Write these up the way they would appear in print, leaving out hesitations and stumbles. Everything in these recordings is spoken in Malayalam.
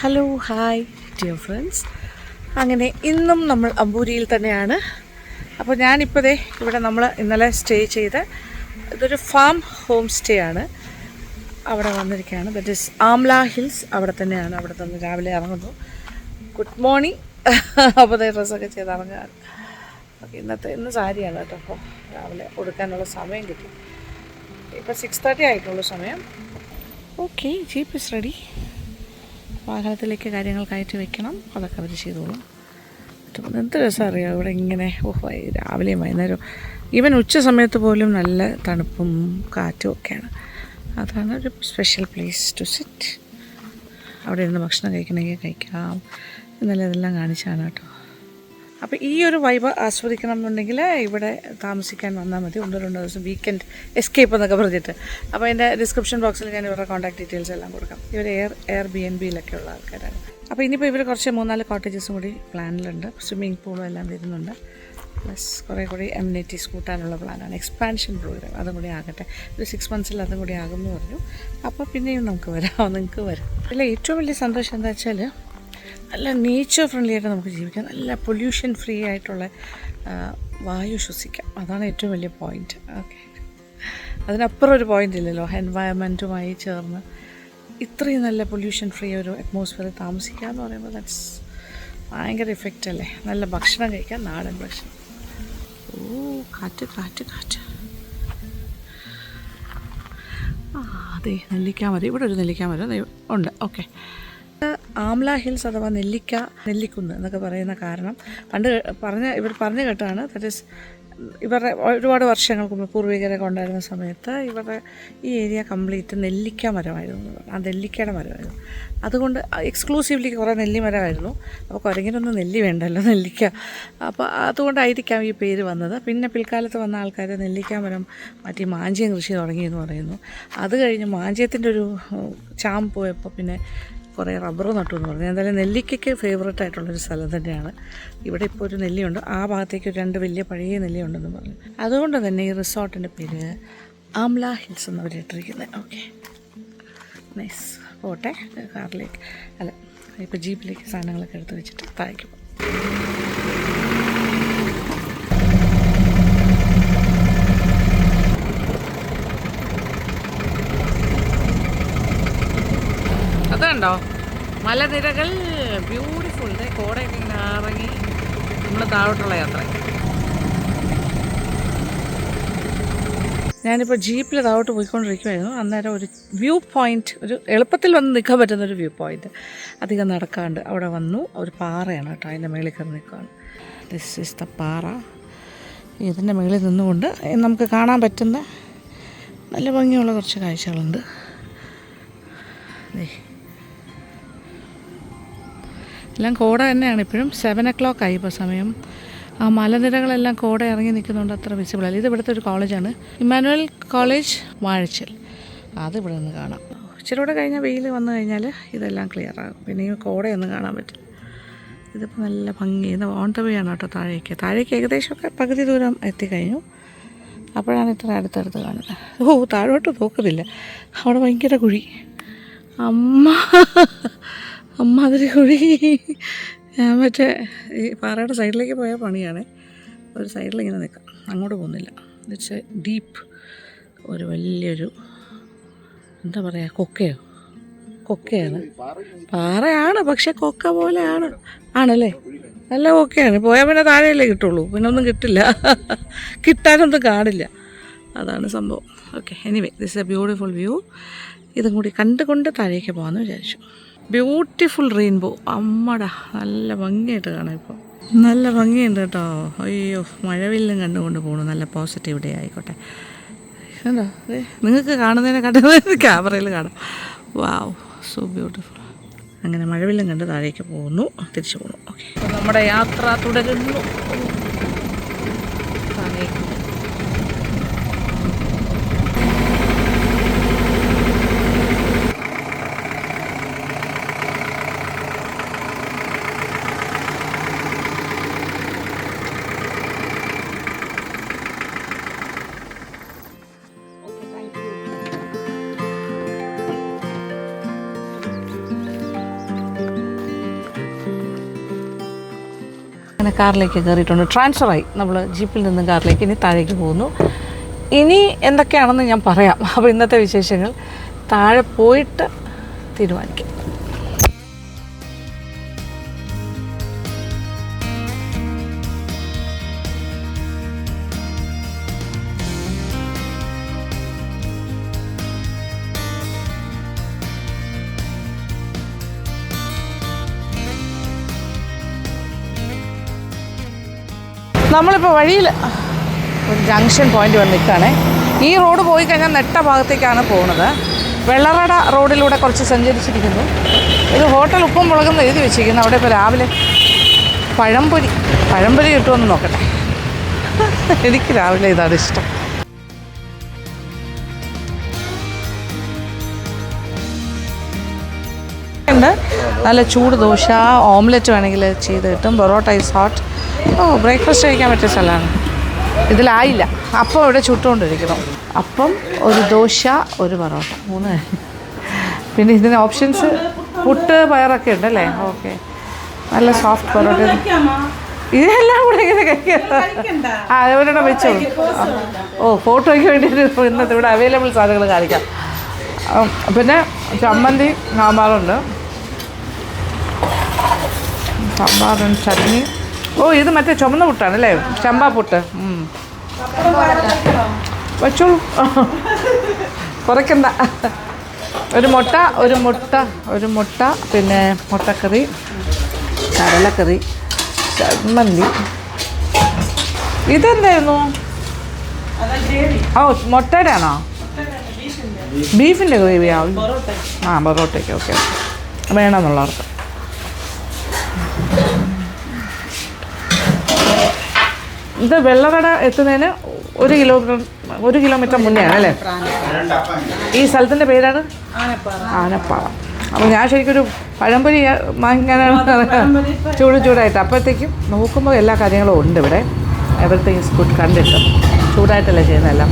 Hello hi dear friends. അങ്ങനെ ഇന്നും നമ്മൾ അമ്പൂരിയിൽ തന്നെയാണ്. അപ്പോൾ ഞാനിപ്പോൾ ഇവിടെ നമ്മൾ ഇന്നലെ സ്റ്റേ ചെയ്ത് ഇതൊരു ഫാം ഹോം സ്റ്റേ ആണ്. അവിടെ വന്നിരിക്കുകയാണ്. That is amla hills. അവിടെ തന്നെയാണ്. അവിടെ തന്നെ രാവിലെ ഇറങ്ങുന്നു. Good morning. അപ്പോൾ ഡ്രസ്സൊക്കെ ചെയ്ത് ഇറങ്ങുകയാണ്. ഓക്കെ, ഇന്ന് സാരിയാണ് കേട്ടോ. അപ്പോൾ രാവിലെ കൊടുക്കാനുള്ള സമയം കിട്ടി. ഇപ്പോൾ 6:30 ആയിട്ടുള്ള സമയം. Okay, jeep is ready. വാഹനത്തിലേക്ക് കാര്യങ്ങൾ കയറ്റി വെക്കണം. അതൊക്കെ അവർ ചെയ്തോളും. എന്ത് രസം അറിയാം ഇവിടെ ഇങ്ങനെ. രാവിലെയും വൈകുന്നേരവും ഈവൻ ഉച്ച സമയത്ത് പോലും നല്ല തണുപ്പും കാറ്റും ഒക്കെയാണ്. അതാണ് ഒരു സ്പെഷ്യൽ പ്ലേസ് ടു സിറ്റ്. അവിടെ ഇരുന്ന് ഭക്ഷണം കഴിക്കണമെങ്കിൽ കഴിക്കാം. ഇന്നലെ ഇതെല്ലാം കാണിച്ചാണ് കേട്ടോ. അപ്പോൾ ഈ ഒരു വൈബ് ആസ്വദിക്കണം എന്നുണ്ടെങ്കിൽ ഇവിടെ താമസിക്കാൻ വന്നാൽ മതി. 1-2 ദിവസം വീക്കെൻഡ് എസ്കേപ്പ് എന്നൊക്കെ പറഞ്ഞിട്ട്. അപ്പോൾ അതിൻ്റെ ഡിസ്ക്രിപ്ഷൻ ബോക്സിൽ ഞാൻ ഇവരുടെ കോൺടാക്ട് ഡീറ്റെയിൽസ് എല്ലാം കൊടുക്കാം. ഇവർ എയർബിഎൻബിയിലൊക്കെ ഉള്ള ആൾക്കാരാണ്. അപ്പോൾ ഇനിയിപ്പോൾ ഇവർ കുറച്ച് 3-4 കോട്ടേജസും കൂടി പ്ലാനിലുണ്ട്. സ്വിമ്മിംഗ് പൂളും എല്ലാം വരുന്നുണ്ട്. പ്ലസ് കുറേ കൂടി എമ്യൂണിറ്റീസ് കൂട്ടാനുള്ള പ്ലാനാണ്. എക്സ്പാൻഷൻ പ്രോഗ്രാം അതും കൂടി ആകട്ടെ. ഒരു 6 months അതും കൂടി ആകുമെന്ന് പറഞ്ഞു. അപ്പോൾ പിന്നെയും നമുക്ക് വരാം, നിങ്ങൾക്ക് വരാം. ഇതിൽ ഏറ്റവും വലിയ സന്തോഷം എന്താ വെച്ചാൽ നല്ല നേച്ചർ ഫ്രണ്ട്ലി ആയിട്ട് നമുക്ക് ജീവിക്കാം. നല്ല പൊല്യൂഷൻ ഫ്രീ ആയിട്ടുള്ള വായു ശ്വസിക്കാം. അതാണ് ഏറ്റവും വലിയ പോയിൻറ്റ്. ഓക്കെ, അതിനപ്പുറം ഒരു പോയിൻ്റ് ഇല്ലല്ലോ. എൻവയറമെൻറ്റുമായി ചേർന്ന് ഇത്രയും നല്ല പൊല്യൂഷൻ ഫ്രീ ഒരു അറ്റ്മോസ്ഫിയറിൽ താമസിക്കുക എന്ന് പറയുമ്പോൾ ദാറ്റ്സ് ഭയങ്കര ഇഫക്റ്റ് അല്ലേ. നല്ല ഭക്ഷണം കഴിക്കാം, നാടൻ ഭക്ഷണം. കാറ്റ് കാറ്റ് കാറ്റ്. അതെ, നെല്ലിക്ക മരം. ഇവിടെ ഒരു നെല്ലിക്ക മരം ഉണ്ട്. ഓക്കെ, ആംല ഹിൽസ് അഥവാ നെല്ലിക്കുന്ന് എന്നൊക്കെ പറയുന്ന കാരണം ഇവർ പറഞ്ഞു കേട്ടാണ്. ദാറ്റ് ഈസ് ഇവരുടെ ഒരുപാട് വർഷങ്ങൾക്ക് മുമ്പ് പൂർവികരൊക്കെ ഉണ്ടായിരുന്ന സമയത്ത് ഇവരുടെ ഈ ഏരിയ കംപ്ലീറ്റ് നെല്ലിക്ക മരമായിരുന്നു. ആ നെല്ലിക്കയുടെ മരമായിരുന്നു. അതുകൊണ്ട് എക്സ്ക്ലൂസീവ്ലി കുറേ നെല്ലി മരമായിരുന്നു. അപ്പോൾ കുരങ്ങിനൊന്നും നെല്ലി വേണ്ടല്ലോ, നെല്ലിക്ക. അപ്പോൾ അതുകൊണ്ടായിരിക്കാം ഈ പേര് വന്നത്. പിന്നെ പിൽക്കാലത്ത് വന്ന ആൾക്കാർ നെല്ലിക്ക മരം മാറ്റി മാഞ്ചിയം കൃഷി തുടങ്ങിയെന്ന് പറയുന്നു. അത് കഴിഞ്ഞ് മാഞ്ചിയത്തിൻ്റെ ഒരു ചാമ്പ് പോയപ്പോൾ പിന്നെ കുറേ റബ്ബർ നട്ടു എന്ന് പറഞ്ഞു. എന്തായാലും നെല്ലിക്കയ്ക്ക് ഫേവറേറ്റ് ആയിട്ടുള്ളൊരു സ്ഥലം തന്നെയാണ്. ഇവിടെ ഇപ്പോൾ ഒരു നെല്ലിയുണ്ട്. ആ ഭാഗത്തേക്ക് 2 വലിയ പഴയ നെല്ലിയുണ്ടെന്ന് പറഞ്ഞു. അതുകൊണ്ട് തന്നെ ഈ റിസോർട്ടിൻ്റെ പേര് ആംല ഹിൽസ് എന്നവർ ഇട്ടിരിക്കുന്നത്. Okay, nice. പോട്ടെ, കാറിലേക്ക് അല്ല ഇപ്പോൾ ജീപ്പിലേക്ക് സാധനങ്ങളൊക്കെ എടുത്ത് വെച്ചിട്ട് താഴേക്ക് പോകും. അതുണ്ടോ മലനിരകൾ, ബ്യൂട്ടിഫുൾ. കോടയൊക്കെ ഇങ്ങനെ ഇറങ്ങി നമ്മൾ താഴോട്ടുള്ള യാത്ര. ഞാനിപ്പോൾ ജീപ്പിൽ താഴോട്ട് പോയിക്കൊണ്ടിരിക്കുമായിരുന്നു. അന്നേരം ഒരു വ്യൂ പോയിൻറ്റ്, ഒരു എളുപ്പത്തിൽ വന്ന് നിൽക്കാൻ പറ്റുന്നൊരു വ്യൂ പോയിൻറ്റ്, അധികം നടക്കാണ്ട് അവിടെ വന്നു. ഒരു പാറയാണ് കേട്ടോ, അതിൻ്റെ മേളിൽ കയറി നിൽക്കുകയാണ്. ദിസ് ഈസ് ദ പാറ. ഇതിൻ്റെ മേളിൽ നിന്നുകൊണ്ട് നമുക്ക് കാണാൻ പറ്റുന്ന നല്ല ഭംഗിയുള്ള കുറച്ച് കാഴ്ചകളുണ്ട്. എല്ലാം കോട തന്നെയാണ്. ഇപ്പോഴും 7 o'clock ആയി ഇപ്പോൾ സമയം. ആ മലനിരകളെല്ലാം കോട ഇറങ്ങി നിൽക്കുന്നുണ്ട്. അത്ര വിസിബിൾ അല്ല. ഇത് ഇവിടുത്തെ ഒരു കോളേജാണ്, ഇമ്മാനുവൽ കോളേജ് വാഴച്ചൽ. അത് ഇവിടെ നിന്ന് കാണാം. ഇച്ചിരി കൂടെ കഴിഞ്ഞാൽ വെയിൽ വന്നു കഴിഞ്ഞാൽ ഇതെല്ലാം ക്ലിയർ ആകും. പിന്നെ ഈ കോടയൊന്നും കാണാൻ പറ്റും. ഇതിപ്പോൾ നല്ല ഭംഗി. ഇത് ഓൺ ദ വേ ആണ് കേട്ടോ താഴേക്ക് ഏകദേശമൊക്കെ പകുതി ദൂരം എത്തിക്കഴിഞ്ഞു. അപ്പോഴാണ് ഇത്ര അടുത്തടുത്ത് കാണുന്നത്. താഴോട്ട് നോക്കുന്നില്ല, അവിടെ ഭയങ്കര കുഴി. അതിൽ കുഴി. ഞാൻ മറ്റേ ഈ പാറയുടെ സൈഡിലേക്ക് പോയ പണിയാണ്. ഒരു സൈഡിലിങ്ങനെ നിൽക്കാം, അങ്ങോട്ട് പോകുന്നില്ല. ഇറ്റ്സ് എ ഡീപ്പ്, ഒരു വലിയൊരു എന്താ പറയുക, കൊക്കയാണ്. പാറയാണ്, പക്ഷെ കൊക്ക പോലെയാണ്. ആണല്ലേ, നല്ല കൊക്കയാണ്. പോയാൽ പിന്നെ താഴെയല്ലേ കിട്ടുള്ളൂ, പിന്നെ ഒന്നും കിട്ടില്ല. കിട്ടാനൊന്നും കാണില്ല. അതാണ് സംഭവം. Okay, anyway this A beautiful view. ഇതും കൂടി കണ്ടുകൊണ്ട് താഴേക്ക് പോകാമെന്ന് വിചാരിച്ചു. Beautiful rainbow. അമ്മടാ, നല്ല ഭംഗിയായിട്ട് കാണാം. ഇപ്പോൾ നല്ല ഭംഗിയുണ്ട് കേട്ടോ. അയ്യോ, മഴവില്ലും കണ്ടുകൊണ്ട് പോകണു. നല്ല പോസിറ്റീവ് ഡേ ആയിക്കോട്ടെ. എന്താ നിങ്ങൾക്ക് കാണുന്നതിനെ കണ്ടത് ക്യാമറയിൽ കാണാം. വാവ്, സോ ബ്യൂട്ടിഫുൾ. അങ്ങനെ മഴവില്ലും കണ്ട് താഴേക്ക് പോകുന്നു, തിരിച്ചു പോകുന്നു. ഓക്കെ, അപ്പോൾ നമ്മുടെ യാത്ര തുടരുന്നു. താഴേക്ക് അങ്ങനെ കാറിലേക്ക് കയറിയിട്ടുണ്ട്. ട്രാൻസ്ഫറായി, നമ്മൾ ജീപ്പിൽ നിന്നും കാറിലേക്ക് ഇനി താഴേക്ക് പോകുന്നു. ഇനി എന്തൊക്കെയാണെന്ന് ഞാൻ പറയാം. അപ്പോൾ ഇന്നത്തെ വിശേഷങ്ങൾ താഴെ പോയിട്ട് തീരുമാനിക്കാം. നമ്മളിപ്പോൾ വഴിയിൽ ഒരു ജംഗ്ഷൻ പോയിന്റ് വന്ന് നിൽക്കുകയാണേ. ഈ റോഡ് പോയി കഴിഞ്ഞാൽ നെട്ട ഭാഗത്തേക്കാണ് പോകുന്നത്. വെള്ളറട റോഡിലൂടെ കുറച്ച് സഞ്ചരിച്ചിരിക്കുന്നു. ഇത് ഹോട്ടൽ ഉപ്പും മുളകും എഴുതി വെച്ചിരിക്കുന്നു. അവിടെ ഇപ്പോൾ രാവിലെ പഴംപൊരി കിട്ടുമെന്ന് നോക്കട്ടെ. എനിക്ക് രാവിലെ ഇതാണ് ഇഷ്ടം. നല്ല ചൂട് ദോശ, ഓംലെറ്റ് വേണമെങ്കിൽ ചെയ്ത് കിട്ടും. Parotta is hot. ബ്രേക്ക്ഫാസ്റ്റ് കഴിക്കാൻ പറ്റിയ സ്ഥലമാണ്. ഇതിലായില്ല, അപ്പം ഇവിടെ ചുട്ടുകൊണ്ടിരിക്കുന്നു. അപ്പം, ഒരു ദോശ, ഒരു പൊറോട്ട, 3. പിന്നെ ഇതിന് ഓപ്ഷൻസ് പുട്ട്, പയറൊക്കെ ഉണ്ടല്ലേ. ഓക്കെ, നല്ല സോഫ്റ്റ് പൊറോട്ട. ഇതെല്ലാം കൂടെ ഇങ്ങനെ കഴിക്കാം. അവരുടെ വെച്ചോളൂ. ഫോട്ടോയ്ക്ക് വേണ്ടിയിട്ട് ഇന്നത്തെ ഇവിടെ അവൈലബിൾ സാധനങ്ങൾ കാണിക്കാം. പിന്നെ ചമ്മന്തി, സാമ്പാറുണ്ട്, ചട്നി. ഇത് മറ്റേ ചുമന്ന പുട്ടാണല്ലേ, ചമ്പാ പുട്ട്. വെച്ചോളൂ, കുറയ്ക്കണ്ട. ഒരു മുട്ട, പിന്നെ മുട്ടക്കറി, കടലക്കറി, ചമ്മന്തി. ഇതെന്തായിരുന്നു? മുട്ടയുടെ ആണോ? ബീഫിൻ്റെ ഗ്രേവിയാവും. പൊറോട്ടയ്ക്ക്. ഓക്കെ, വേണമെന്നുള്ളവർക്ക്. ഇത് വെള്ളറട എത്തുന്നതിന് 1 കിലോമീറ്റർ മുന്നേ ആണല്ലേ. ഈ സ്ഥലത്തിൻ്റെ പേരാണ് ആനപ്പാറ. അപ്പോൾ ഞാൻ ശരിക്കൊരു പഴംപൊരി വാങ്ങിക്കാനാണ് ചൂടായിട്ട്. അപ്പോഴത്തേക്കും നോക്കുമ്പോൾ എല്ലാ കാര്യങ്ങളും ഉണ്ട് ഇവിടെ. Everything is good. കണ്ടിട്ട് ചൂടായിട്ടല്ലേ ചെയ്യുന്നതെല്ലാം.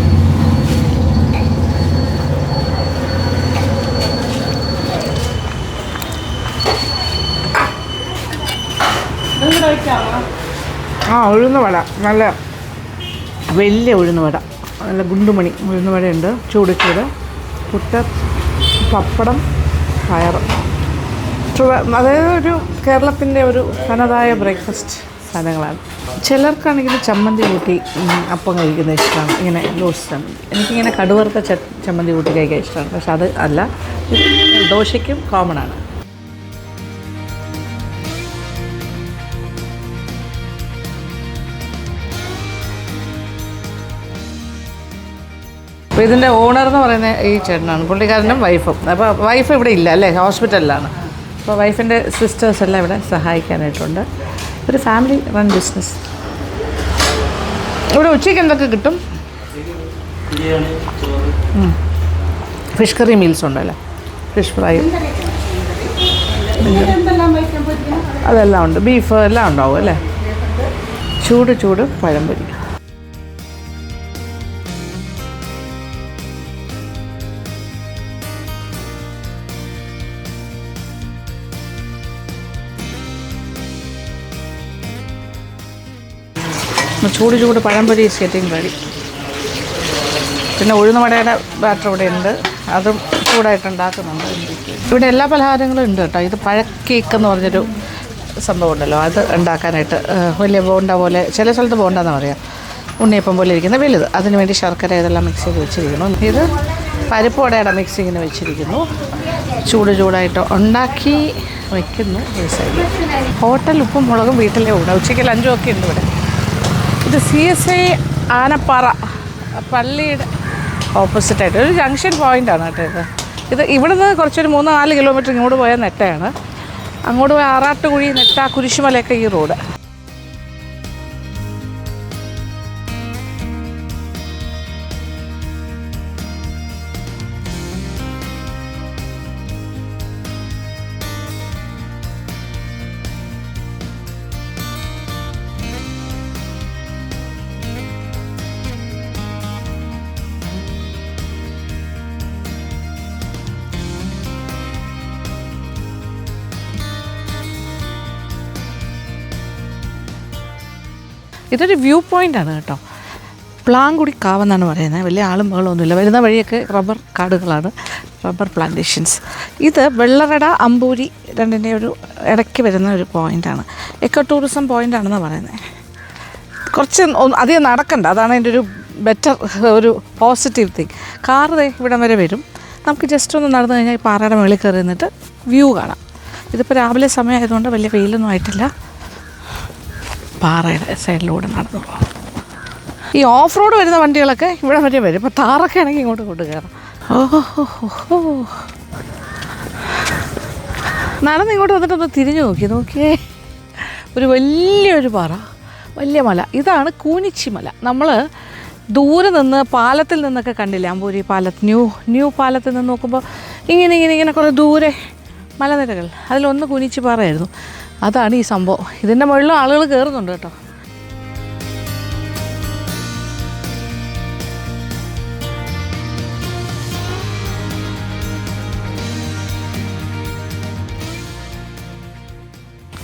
ഉഴുന്ന് വട, നല്ല വലിയ ഉഴുന്ന് വട, നല്ല ഗുണ്ടുമണി ഉഴുന്ന് വടയുണ്ട്. ചൂട് പുട്ട്, പപ്പടം, പയർ. അതായത് ഒരു കേരളത്തിൻ്റെ ഒരു തനതായ ബ്രേക്ക്ഫാസ്റ്റ് സാധനങ്ങളാണ്. ചിലർക്കാണെങ്കിൽ ചമ്മന്തി കൂട്ടി അപ്പം കഴിക്കുന്നത് ഇഷ്ടമാണ്. ഇങ്ങനെ ദോശ ചമ്മന്തി. എനിക്കിങ്ങനെ കടുവറുത്ത ചമ്മന്തി കൂട്ടി കഴിക്കാൻ ഇഷ്ടമാണ്. പക്ഷെ അത് അല്ല, ദോശയ്ക്കും കോമൺ ആണ്. അപ്പോൾ ഇതിൻ്റെ ഓണർ എന്ന് പറയുന്ന ഈ ചേട്ടനാണ്. പുള്ളിക്കാരനും വൈഫും. അപ്പോൾ വൈഫ് ഇവിടെ ഇല്ല അല്ലേ, ഹോസ്പിറ്റലിലാണ്. അപ്പോൾ വൈഫിൻ്റെ സിസ്റ്റേഴ്സ് എല്ലാം ഇവിടെ സഹായിക്കാനായിട്ടുണ്ട്. ഒരു ഫാമിലി റൺ ബിസിനസ്. ഇവിടെ ഉച്ചയ്ക്ക് എന്തൊക്കെ കിട്ടും? ഫിഷ് കറി മീൽസ് ഉണ്ടല്ലോ, ഫിഷ് ഫ്രൈ, അതെല്ലാം ഉണ്ട്. ബീഫ് എല്ലാം ഉണ്ടാവും അല്ലേ. ചൂട് പഴംപൊരി. ചൂട് പഴംപൊരി ഈസ് ഗെറ്റിംഗ് റെഡി. പിന്നെ ഉഴുന്നുവടയുടെ ബാറ്റർ ഇവിടെ ഉണ്ട്, അതും ചൂടായിട്ട് ഉണ്ടാക്കുന്നുണ്ട്. ഇവിടെ എല്ലാ പലഹാരങ്ങളും ഉണ്ട് കേട്ടോ. ഇത് പഴക്കേക്ക് എന്ന് പറഞ്ഞൊരു സംഭവം ഉണ്ടല്ലോ, അത് ഉണ്ടാക്കാനായിട്ട് വലിയ ബോണ്ട പോലെ, ചില സ്ഥലത്ത് ബോണ്ടെന്ന് പറയാം, ഉണ്ണിയപ്പം പോലെ ഇരിക്കുന്ന വലുത്. അതിന് വേണ്ടി ശർക്കര ഇതെല്ലാം മിക്സ് ചെയ്ത് വെച്ചിരിക്കുന്നു. ഇത് പരിപ്പ് വടയുടെ മിക്സിങ്ങിന് വെച്ചിരിക്കുന്നു. ചൂടായിട്ട് ഉണ്ടാക്കി വയ്ക്കുന്നു. ഹോട്ടൽ ഉപ്പും മുളകും വീട്ടിലെ ഊണ്. ഉച്ചയ്ക്ക് ലഞ്ചും ഒക്കെ ഉണ്ട് ഇവിടെ. ഇത് CSI ആനപ്പാറ പള്ളിയുടെ ഓപ്പോസിറ്റായിട്ട് ഒരു ജംഗ്ഷൻ പോയിൻ്റാണ് കേട്ടോ ഇത്. ഇവിടുന്ന് കുറച്ചൊരു 3-4 കിലോമീറ്റർ ഇങ്ങോട്ട് പോയാൽ നെട്ടയാണ്. അങ്ങോട്ട് പോയി ആറാട്ടുകുഴി, നെട്ട, കുരിശുമലയൊക്കെ ഈ റോഡ്. ഇതൊരു വ്യൂ പോയിൻ്റാണ് കേട്ടോ. പ്ലാങ്കുടി കാവെന്നാണ് പറയുന്നത്. വലിയ ആളും ബഹളമൊന്നുമില്ല. വരുന്ന വഴിയൊക്കെ റബ്ബർ കാടുകളാണ്, റബ്ബർ പ്ലാന്റേഷൻസ്. ഇത് വെള്ളറട അമ്പൂരി രണ്ടിൻ്റെ ഒരു ഇടയ്ക്ക് വരുന്ന ഒരു പോയിൻ്റാണ്. എക്കോ ടൂറിസം പോയിൻ്റാണെന്ന് പറയുന്നത്. കുറച്ച് അധികം നടക്കണ്ട, അതാണ് അതിൻ്റെ ഒരു ബെറ്റർ ഒരു പോസിറ്റീവ് തിങ്. കാറ് ഇവിടം വരെ വരും. നമുക്ക് ജസ്റ്റ് ഒന്ന് നടന്നു കഴിഞ്ഞാൽ ഈ പാറയുടെ മുകളിൽ കയറി നിന്നിട്ട് വ്യൂ കാണാം. ഇതിപ്പോൾ രാവിലെ സമയമായതുകൊണ്ട് വലിയ വെയിലൊന്നും ആയിട്ടില്ല. പാറയുടെ സൈഡിലൂടെ നടന്നു പോകാം. ഈ ഓഫ് റോഡ് വരുന്ന വണ്ടികളൊക്കെ ഇവിടെ വരെ വരും. ഇപ്പോൾ താറൊക്കെ ആണെങ്കിൽ ഇങ്ങോട്ട് കൊണ്ട് കയറാം. ഓഹോ, നടന്ന് ഇങ്ങോട്ട് വന്നിട്ടൊന്ന് തിരിഞ്ഞു നോക്കിയേ, ഒരു വലിയൊരു പാറ, വലിയ മല. ഇതാണ് കൂനിച്ചി മല. നമ്മൾ ദൂരെ നിന്ന് പാലത്തിൽ നിന്നൊക്കെ കണ്ടില്ലേ, അമ്പൂരി പാലത്ത്, ന്യൂ പാലത്തിൽ നിന്ന് നോക്കുമ്പോൾ ഇങ്ങനെ കുറേ ദൂരെ മലനിരകൾ, അതിലൊന്ന് കൂനിച്ചി പാറയായിരുന്നു. അതാണ് ഈ സംഭവം. ഇതിൻ്റെ മുകളിലും ആളുകൾ കയറുന്നുണ്ട് കേട്ടോ.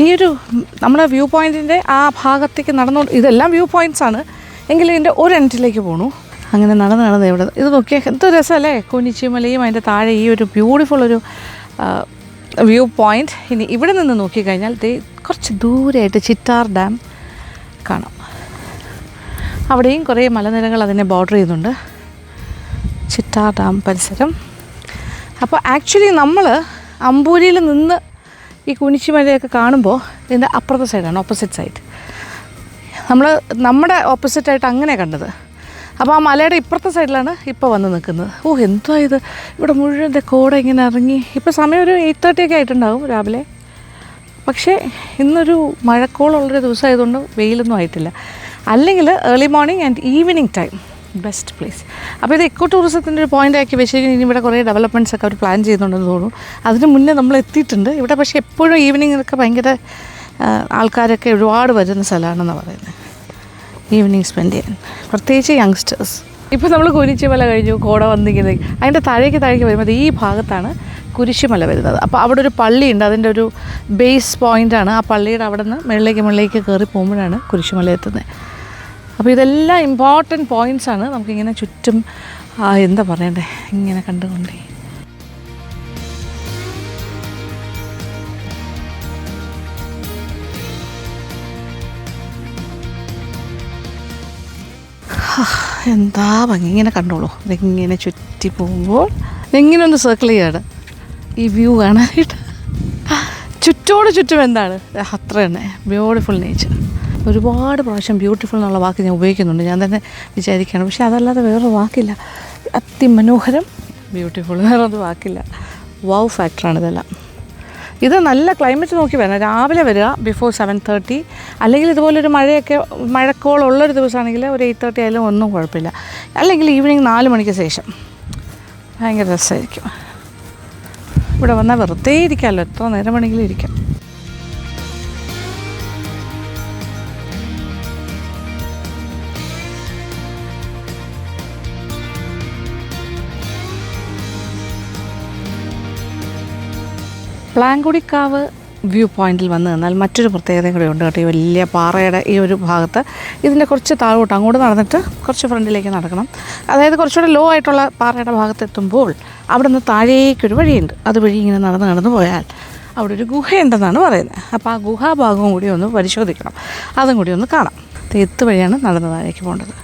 ഈ ഒരു നമ്മുടെ വ്യൂ പോയിൻറ്റിൻ്റെ ആ ഭാഗത്തേക്ക് നടന്നുകൊണ്ട്, ഇതെല്ലാം വ്യൂ പോയിൻറ്റ്സാണ് എങ്കിലും ഇതിൻ്റെ ഒരു എൻഡിലേക്ക് പോകണു. അങ്ങനെ നടന്ന് ഇവിടെ ഇത് നോക്കിയാൽ എന്ത് രസമല്ലേ, കുനിച്ചിമലയും അതിൻ്റെ താഴെ ഈ ഒരു ബ്യൂട്ടിഫുൾ ഒരു വ്യൂ പോയിൻറ്റ്. ഇനി ഇവിടെ നിന്ന് നോക്കിക്കഴിഞ്ഞാൽ കുറച്ച് ദൂരെയായിട്ട് ചിറ്റാർ ഡാം കാണാം. അവിടെയും കുറേ മലനിരകൾ അതിനെ ബോർഡർ ചെയ്യുന്നുണ്ട്, ചിറ്റാർ ഡാം പരിസരം. അപ്പോൾ ആക്ച്വലി നമ്മൾ അമ്പൂരിയിൽ നിന്ന് ഈ കുനിച്ചിമലയൊക്കെ കാണുമ്പോൾ ഇതിൻ്റെ അപ്പുറത്തെ സൈഡാണ്, ഓപ്പോസിറ്റ് സൈഡ്. നമ്മുടെ ഓപ്പോസിറ്റായിട്ട് അങ്ങനെ കണ്ടത്. അപ്പോൾ ആ മലയുടെ ഇപ്പുറത്തെ സൈഡിലാണ് ഇപ്പോൾ വന്ന് നിൽക്കുന്നത്. എന്തോ ഇത്, ഇവിടെ മുഴുവൻ കോട ഇങ്ങനെ ഇറങ്ങി. ഇപ്പോൾ സമയം ഒരു 8:30 ഒക്കെ ആയിട്ടുണ്ടാവും രാവിലെ. പക്ഷേ ഇന്നൊരു മഴക്കോളുള്ളൊരു ദിവസമായതുകൊണ്ട് വെയിലൊന്നും ആയിട്ടില്ല. അല്ലെങ്കിൽ early morning and evening time best place. അപ്പോൾ ഇത് എക്കോ ടൂറിസത്തിൻ്റെ ഒരു പോയിൻ്റ് ആക്കി വെച്ചിരിക്കുന്നത്. ഇനി ഇവിടെ കുറേ ഡെവലപ്മെൻറ്റ്സ് ഒക്കെ അവർ പ്ലാൻ ചെയ്യുന്നുണ്ടെന്ന് തോന്നുന്നു. അതിന് മുന്നേ നമ്മൾ എത്തിയിട്ടുണ്ട് ഇവിടെ. പക്ഷേ എപ്പോഴും ഈവനിങ്ങിലൊക്കെ ഭയങ്കര ആൾക്കാരൊക്കെ ഒരുപാട് വരുന്ന സ്ഥലമാണെന്നാണ് പറയുന്നത്, ഈവനിങ് സ്പെൻഡ് ചെയ്യാൻ, പ്രത്യേകിച്ച് യങ്സ്റ്റേഴ്സ്. ഇപ്പോൾ നമ്മൾ കുരിശിമല കഴിഞ്ഞു, കോട വന്നിങ്ങനെ അതിൻ്റെ താഴേക്ക് വരുമ്പോൾ ഈ ഭാഗത്താണ് കുരിശിമല വരുന്നത്. അപ്പോൾ അവിടെ ഒരു പള്ളിയുണ്ട്, അതിൻ്റെ ഒരു ബേസ് പോയിൻ്റാണ്. ആ പള്ളിയുടെ അവിടെ നിന്ന് മുകളിലേക്ക് കയറി പോകുമ്പോഴാണ് കുരിശിമല എത്തുന്നത്. അപ്പോൾ ഇതെല്ലാം ഇമ്പോർട്ടൻറ്റ് പോയിൻറ്റ്സാണ്. നമുക്കിങ്ങനെ ചുറ്റും എന്താ പറയണ്ടേ, ഇങ്ങനെ കണ്ടുകൊണ്ടേ. എന്താ ഭംഗി, ഇങ്ങനെ കണ്ടോളൂ. ഇതിങ്ങനെ ചുറ്റി പോകുമ്പോൾ ഇങ്ങനെ ഒന്ന് സർക്കിൾ ചെയ്യാണ് ഈ വ്യൂ കാണാനായിട്ട്. ചുറ്റും എന്താണ്, അത്ര തന്നെ ബ്യൂട്ടിഫുൾ നേച്ചർ. ഒരുപാട് പ്രാവശ്യം ബ്യൂട്ടിഫുൾ എന്നുള്ള വാക്ക് ഞാൻ ഉപയോഗിക്കുന്നുണ്ട്, ഞാൻ തന്നെ വിചാരിക്കുകയാണ്. പക്ഷേ അതല്ലാതെ വേറൊരു വാക്കില്ല. അതിമനോഹരം, ബ്യൂട്ടിഫുൾ, വേറൊരു വാക്കില്ല. വൗ ഫാക്ടറാണ് ഇതെല്ലാം. ഇത് നല്ല ക്ലൈമറ്റ് നോക്കി വരണം. രാവിലെ വരിക ബിഫോർ 7:30, അല്ലെങ്കിൽ ഇതുപോലൊരു മഴക്കോളുള്ളൊരു ദിവസമാണെങ്കിൽ ഒരു 8:30 ആയാലും ഒന്നും കുഴപ്പമില്ല. അല്ലെങ്കിൽ ഈവനിങ് 4 മണിക്ക് ശേഷം ഭയങ്കര രസമായിരിക്കും. ഇവിടെ വന്നാൽ വെറുതെ ഇരിക്കാമല്ലോ, എത്ര നേരം വേണമെങ്കിലും ഇരിക്കാം. പ്ലാങ്കുടിക്കാവ് വ്യൂ പോയിൻറ്റിൽ വന്ന് നിന്നാൽ മറ്റൊരു പ്രത്യേകതയും കൂടെ ഉണ്ട് കേട്ടോ. ഈ വലിയ പാറയുടെ ഈ ഒരു ഭാഗത്ത് ഇതിൻ്റെ കുറച്ച് താഴോട്ട് അങ്ങോട്ട് നടന്നിട്ട് കുറച്ച് ഫ്രണ്ടിലേക്ക് നടക്കണം. അതായത് കുറച്ചുകൂടെ ലോ ആയിട്ടുള്ള പാറയുടെ ഭാഗത്തെത്തുമ്പോൾ അവിടെ നിന്ന് താഴേക്കൊരു വഴിയുണ്ട്. അതുവഴി ഇങ്ങനെ നടന്ന് പോയാൽ അവിടെ ഒരു ഗുഹയുണ്ടെന്നാണ് പറയുന്നത്. അപ്പോൾ ആ ഗുഹാഭാഗവും കൂടി ഒന്ന് പരിശോധിക്കണം, അതും കൂടി ഒന്ന് കാണാം. എത്ത് വഴിയാണ് നടന്ന് താഴേക്ക് പോകേണ്ടത്.